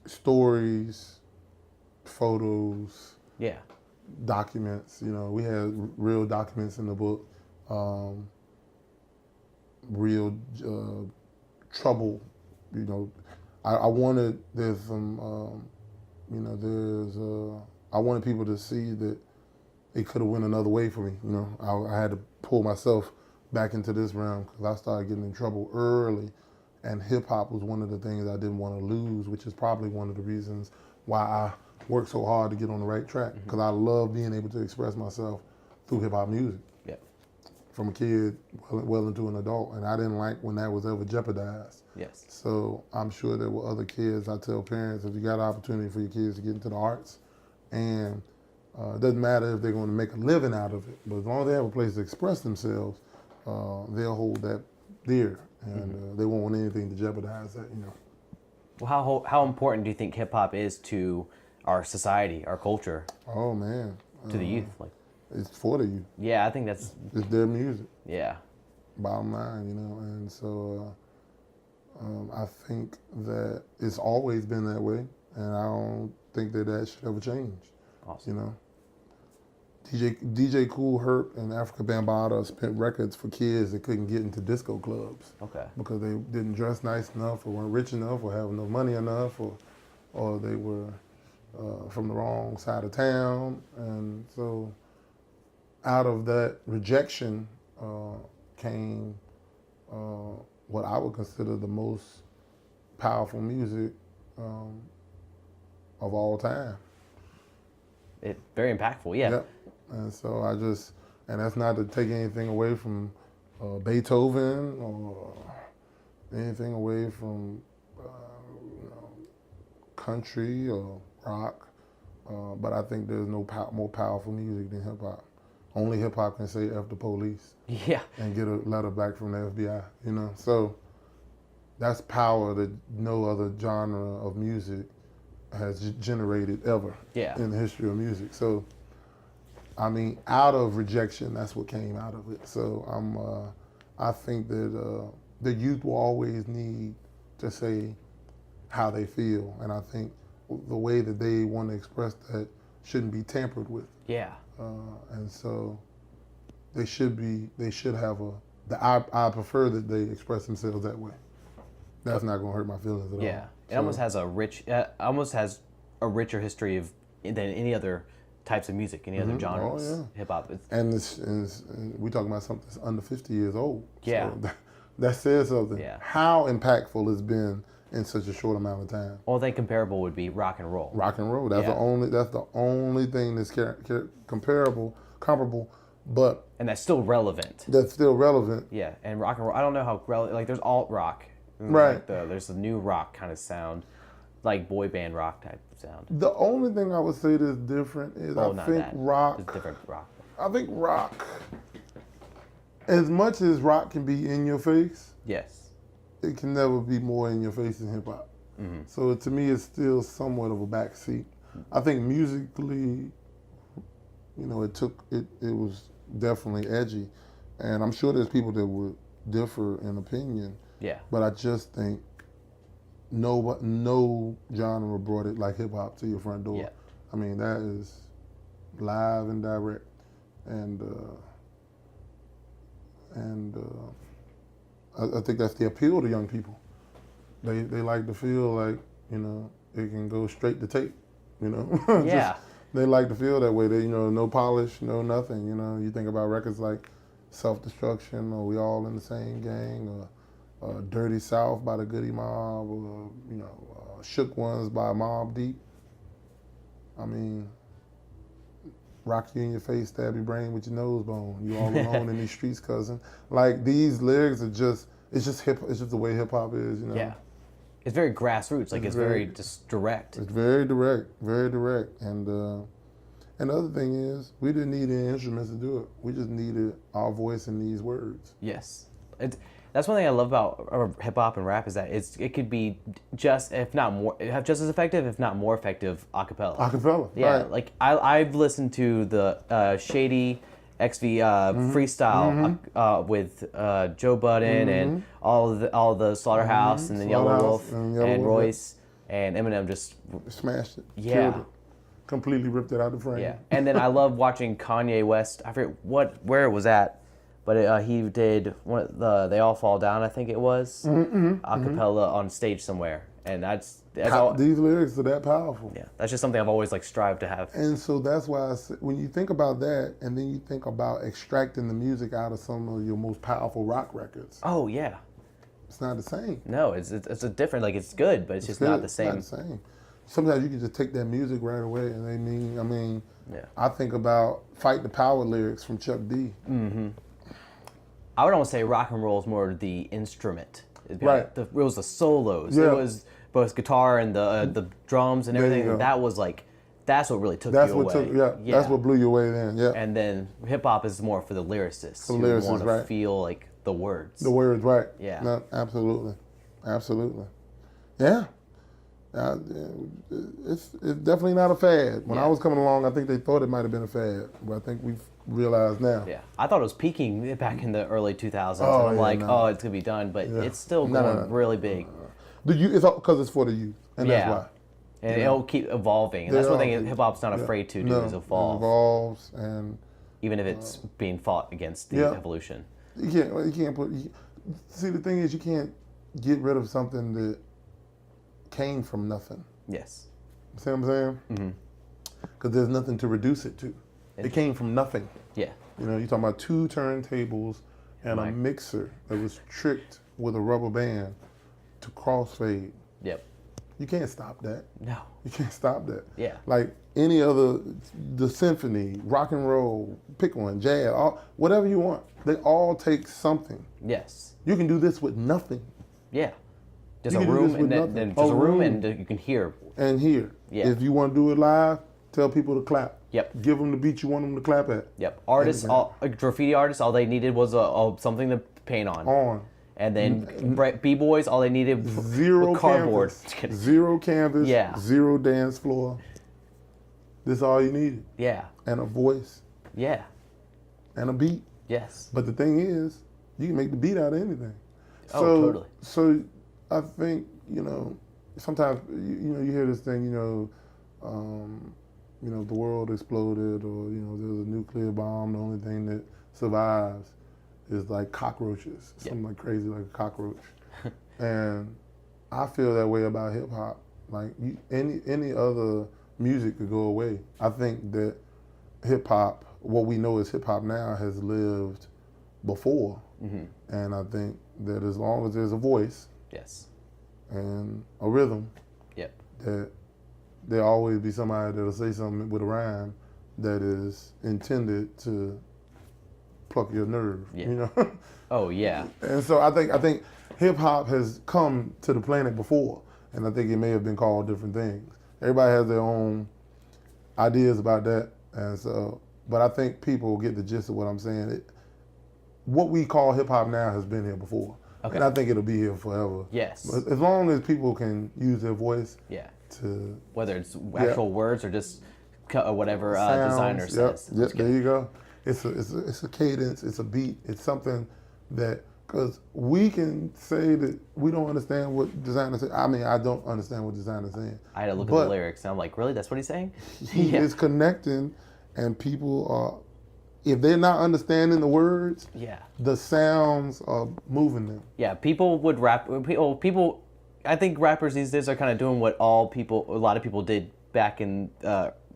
stories, photos, documents. We had real documents in the book, real trouble. I wanted I wanted people to see that it could have went another way for me. I had to pull myself back into this realm because I started getting in trouble early, and hip hop was one of the things I didn't want to lose, which is probably one of the reasons why I worked so hard to get on the right track, because I love being able to express myself through hip hop music. Yeah. From a kid well into an adult, and I didn't like when that was ever jeopardized. Yes. So I'm sure there were other kids. I tell parents, if you got an opportunity for your kids to get into the arts, and it doesn't matter if they're going to make a living out of it, but as long as they have a place to express themselves, they'll hold that dear, and they won't want anything to jeopardize that. Well, how important do you think hip hop is to our society, our culture? Oh man, to the youth, it's for the youth. Yeah, I think it's their music. Yeah. Bottom line, and so I think that it's always been that way, and I don't think that should ever change. Awesome. DJ Kool Herc and Africa Bambaataa spent records for kids that couldn't get into disco clubs. Okay. Because they didn't dress nice enough, or weren't rich enough, or have enough money enough, or they were from the wrong side of town. And so out of that rejection came what I would consider the most powerful music of all time. Very impactful, yeah. Yep. And so and that's not to take anything away from Beethoven or anything away from country or rock, but I think there's no more powerful music than hip hop. Only hip hop can say F the police. Yeah. And get a letter back from the FBI. So that's power that no other genre of music has generated ever in the history of music. So, I mean, out of rejection, that's what came out of it. So I think that the youth will always need to say how they feel, and I think the way that they want to express that shouldn't be tampered with. Yeah. And so they should have I prefer that they express themselves that way. That's not gonna hurt my feelings at all. Yeah, it almost has a richer history than any other types of music, any other genres. Oh, yeah. Hip hop. And we talking about something that's under 50 years old. Yeah. So that says something. Yeah. How impactful it's been in such a short amount of time. Only thing comparable would be rock and roll. Rock and roll. That's Yeah. the only thing that's comparable, but And that's still relevant. that's still relevant. Yeah, and rock and roll. I don't know how relevant. Like, there's alt rock. And Right. Like there's a new rock kind of sound, like boy band rock type of sound. The only thing I would say that's different is Oh, I not think that. rock. It's different rock. I think rock, as much as rock can be in your face, Yes. it can never be more in your face than hip hop. So to me, it's still somewhat of a backseat. I think musically, it was definitely edgy, and I'm sure there's people that would differ in opinion. Yeah. But I just think no genre brought it like hip hop to your front door. Yeah. I mean, that is live and direct, and I think that's the appeal to young people. They like to feel like it can go straight to tape. Yeah. They like to feel that way. They no polish, no nothing. You think about records like Self-Destruction, or We All in the Same Gang, or Dirty South by the Goody Mob, or Shook Ones by Mobb Deep. I mean, rock you in your face, stab your brain with your nose bone. You all alone in these streets, cousin. Like, these lyrics are just, it's just the way hip hop is, Yeah. It's very grassroots. Like, it's very just direct. It's very direct, very direct. And the other thing is, we didn't need any instruments to do it. We just needed our voice in these words. Yes. That's one thing I love about hip hop and rap is that it could be just, if not more, just as effective, if not more effective, a cappella. Acapella, Yeah, right. like I've listened to the Shady XV freestyle with Joe Budden and all the Slaughterhouse and then Yellow Slaughterhouse Wolf and and, Yellow Wolf, Royce and Eminem just Smashed it, Yeah. killed it, completely ripped it out the frame. yeah. And then I love watching Kanye West. I forget where it was at, but he did They All Fall Down, I think it was, a cappella on stage somewhere, and that's all. These lyrics are that powerful. Yeah, that's just something I've always strived to have. And so that's why I say, when you think about that, and then you think about extracting the music out of some of your most powerful rock records, Oh yeah. it's not the same. No, it's a different. Like, it's good, but it's just not the It's same. not the same. Sometimes you can just take that music right away, and I mean, Yeah. I think about Fight the Power lyrics from Chuck D. I would almost say rock and roll is more the instrument. Right. It was the solos. Yeah. It was both guitar and the drums and There you everything. go. That was that's what really took That's you what away. that's what blew you away then. Yeah, And then hip hop is more for the lyricists. the who lyricists, want to right. feel the words. the words, right? Yeah. No, absolutely, yeah. It's definitely not a fad. When I Yeah. was coming along, I think they thought it might have been a fad, but I think we've realized now. Yeah, I thought it was peaking back in the early 2000s. Oh, and I'm yeah, no. oh, it's gonna be done, but it's still No, going no, no. really big. The youth, it's because it's for the youth, and Yeah. that's why. And it'll keep evolving. And that's one thing hip hop's not Yeah. afraid to do No, is it evolve, evolves, and even if it's being fought against the Yeah. evolution. you can't put. See, the thing is, you can't get rid of something that came from nothing. Yes. See what I'm saying? Mm-hmm. Because there's nothing to reduce it to. It came from nothing. Yeah. You're talking about 2 turntables and a Mic. mixer that was tricked with a rubber band to crossfade. Yep. You can't stop that. No. You can't stop that. Yeah. Like any other, the symphony, rock and roll, pick one, jazz, whatever you want. They all take something. Yes. You can do this with nothing. Yeah. Just You a can do room this with and then nothing. just A a room room. and you can hear. And here, Yeah. if you want to do it live, tell people to clap. Yep. Give them the beat you want them to clap at. Yep. Artists, graffiti artists, all they needed was something to paint on. On. And then b-boys, all they needed Zero was cardboard. canvas. Zero canvas. Yeah. Zero dance floor. This is all you needed. Yeah. And a voice Yeah. and a beat. Yes. But the thing is, you can make the beat out of anything. Oh, totally. So I think, sometimes, you hear this thing, the world exploded, or, there was a nuclear bomb. The only thing that survives is like cockroaches, something like crazy like a cockroach. And I feel that way about hip hop. Like any other music could go away. I think that hip hop, what we know as hip hop now, has lived before. And I think that as long as there's a voice, Yes. and a rhythm, Yep. that there'll always be somebody that'll say something with a rhyme that is intended to pluck your nerve. Yeah. You know. Oh yeah. And so I think hip hop has come to the planet before, and I think it may have been called different things. Everybody has their own ideas about that, and so, but I think people get the gist of what I'm saying. What we call hip hop now has been here before, Okay. and I think it'll be here forever. Yes. But as long as people can use their voice, Yeah. to Whether it's actual words or just whatever sounds, designer says. Yep, there you go. It's a cadence. It's a beat. It's something that, because we can say that we don't understand what designers say. I mean, I don't understand what designers saying. I had to look at the lyrics and I'm like, really? That's what he's saying? He is connecting, and people are, if they're not understanding the words, Yeah. the sounds are moving them. Yeah. People would rap. People. I think rappers these days are kind of doing what a lot of people did back in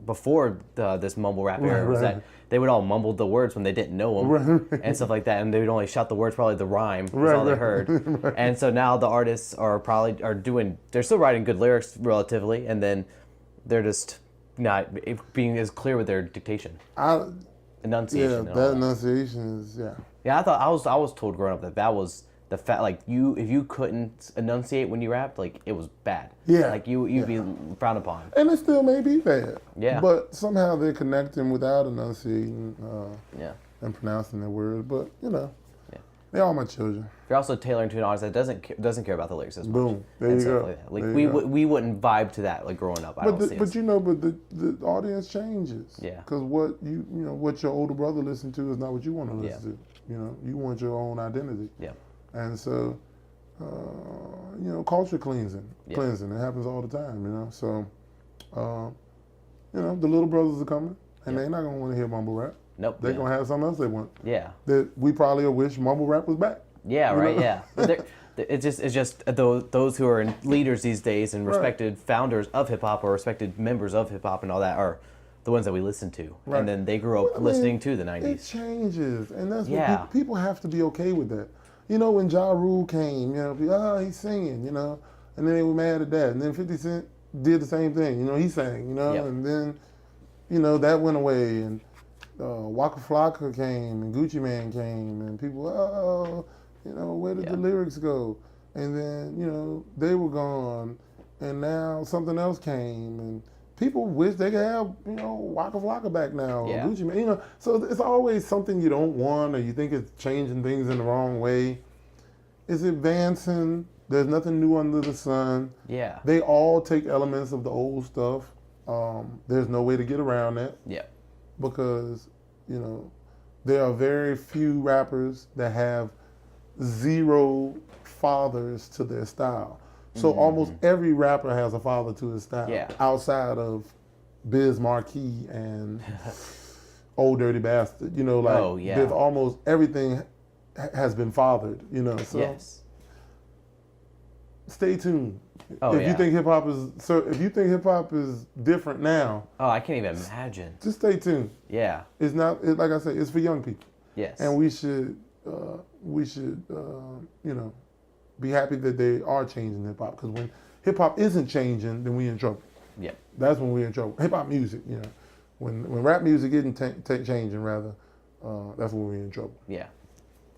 before this mumble rap era. Was that they would all mumble the words when they didn't know them and stuff like that, and they would only shout the words, probably the rhyme was all they heard. And so now the artists are they're still writing good lyrics relatively, and then they're just not being as clear with their dictation, enunciation. Yeah, and all that that. enunciation is Yeah, I thought I was told growing up that was the fact. Like if you couldn't enunciate when you rapped, like it was bad. Yeah. Like you'd be frowned upon. and it still may be bad. Yeah. But somehow they're connecting without enunciating Yeah. and pronouncing their words. But Yeah. they're all my children. You're also tailoring to an audience that doesn't care about the lyrics as much. Boom. There and you stuff go. like that. Like There you go. we wouldn't vibe to that like growing up. I don't see us. But you know, but the audience changes. Yeah. Because what what your older brother listened to is not what you want to listen to. You know, you want your own identity. Yeah. And so, culture cleansing. It happens all the time. You know, so, the little brothers are coming, and they're not gonna want to hear mumble rap. Nope. They're gonna have something else they want. Yeah. That we probably wish mumble rap was back. Yeah. You Right. know? Yeah. But it's just those who are leaders these days and respected founders of hip hop or respected members of hip hop and all that are the ones that we listen to, Right. and then they grew up listening to the It '90s. changes, and that's Yeah. what people have to be okay with that. You know, when Ja Rule came, he's singing, and then they were mad at that. And then 50 Cent did the same thing, he sang, Yep. and then, that went away. And Waka Flocka came, and Gucci Mane came, and people, where did the lyrics go? And then, they were gone, and now something else came, and people wish they could have, Waka Flocka back now, or Yeah. Gucci Mane, So it's always something you don't want, or you think it's changing things in the wrong way. It's advancing. There's nothing new under the sun. Yeah. They all take elements of the old stuff. There's no way to get around that Yeah. because, there are very few rappers that have zero fathers to their style. So almost every rapper has a father to his style. Yeah. Outside of Biz Markie and Old Dirty Bastard, there's almost everything has been fathered, So Yes. stay tuned. Oh, if you think hip hop is different now, Oh, I can't even imagine. just stay tuned. Yeah. It's not like I say, it's for young people. Yes. And we should be happy that they are changing hip hop, because when hip hop isn't changing, then we in trouble. Yeah. That's when we're in trouble. Hip hop music, when rap music isn't changing, rather, that's when we're in trouble. Yeah.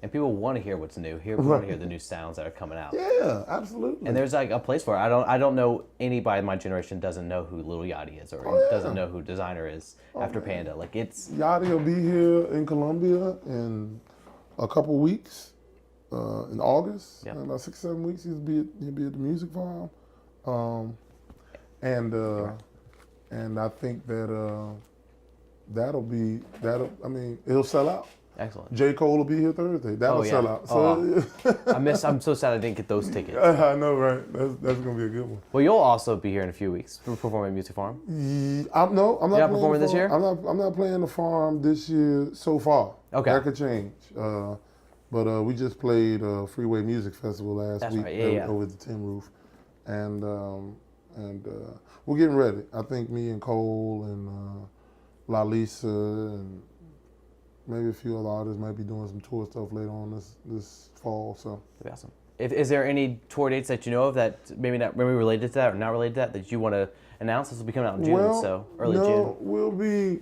And people want to hear what's new. Want to hear the new sounds that are coming out. Yeah, absolutely. And there's like a place for it. I don't know anybody in my generation doesn't know who Lil Yachty is or doesn't know who Designer is after Panda. Like it's Yachty will be here in Columbia in a couple weeks, in August. Yep. In about 6-7 weeks, he'll be at the Music Farm, and I think that it'll sell out. excellent. J. Cole will be here Thursday. That'll sell out. So I'm so sad I didn't get those tickets. I know, right? That's gonna be a good one. Well, you'll also be here in a few weeks performing at Music Farm. I'm not You're not performing this year? I'm not playing the farm this year so far. Okay. That could change. But we just played Freeway Music Festival last That's week right. Yeah. over the Tin Roof, and we're getting ready. I think me and Cole and La Lisa and maybe a few other artists might be doing some tour stuff later on this fall. So That'd be awesome. Is there any tour dates that you know of that maybe related to that or not related to that you want to announce? This will be coming out in June, so early June. We'll be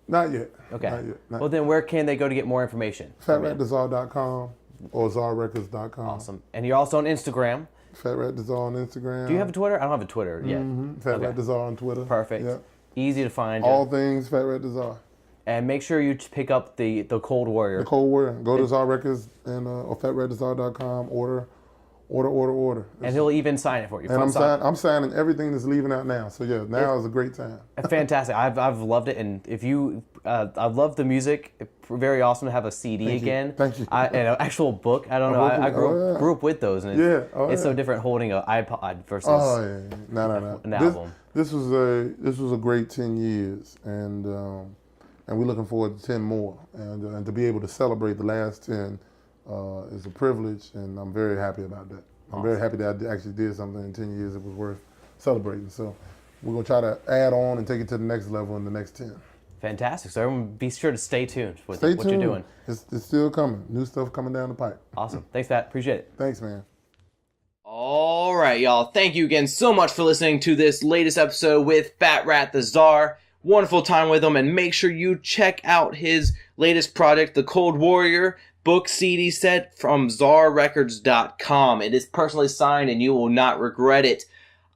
not yet. Okay. Not yet. Well, then where can they go to get more information? FatRatDaChar.com or ZarRecords.com. Awesome. And you're also on Instagram. FatRat da Czar on Instagram. Do you have a Twitter? I don't have a Twitter yet. FatRat da Czar on Twitter. Perfect. Yeah. Easy to find. All things FatRat da Czar. And make sure you pick up the Cold Warrior. The Cold Warrior. Go to Czar Records and or FatRatDaChar.com. Order. And he'll even sign it for you. And I'm signing everything that's leaving out now. So yeah, now is a great time. Fantastic. I've loved it, and if you, I love the music. Very awesome to have a CD again. Thank you. And an actual book. I don't know. I grew up with those, and it's so different holding an iPod versus an album. This was a great 10 years, and we're looking forward to 10 more, and to be able to celebrate the last 10 is a privilege, and I'm very happy about that. I'm very happy that I actually did something in 10 years that was worth celebrating. So we're going to try to add on and take it to the next level in the next 10. Fantastic. So everyone be sure to stay tuned with what you're doing. It's still coming. New stuff coming down the pipe. Awesome. Thanks, Pat. Appreciate it. Thanks, man. All right, y'all. Thank you again so much for listening to this latest episode with FatRat da Czar. Wonderful time with him, and make sure you check out his latest project, The Cold Warrior book CD set from ZarRecords.com. It is personally signed, and you will not regret it.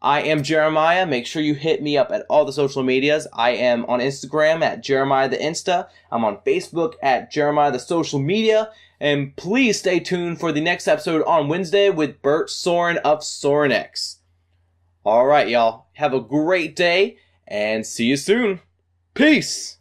I am Jeremiah. Make sure you hit me up at all the social medias. I am on Instagram at Jeremiah the Insta. I'm on Facebook at Jeremiah the Social Media. And please stay tuned for the next episode on Wednesday with Bert Soren of Sorenex. All right, y'all. Have a great day, and see you soon. Peace!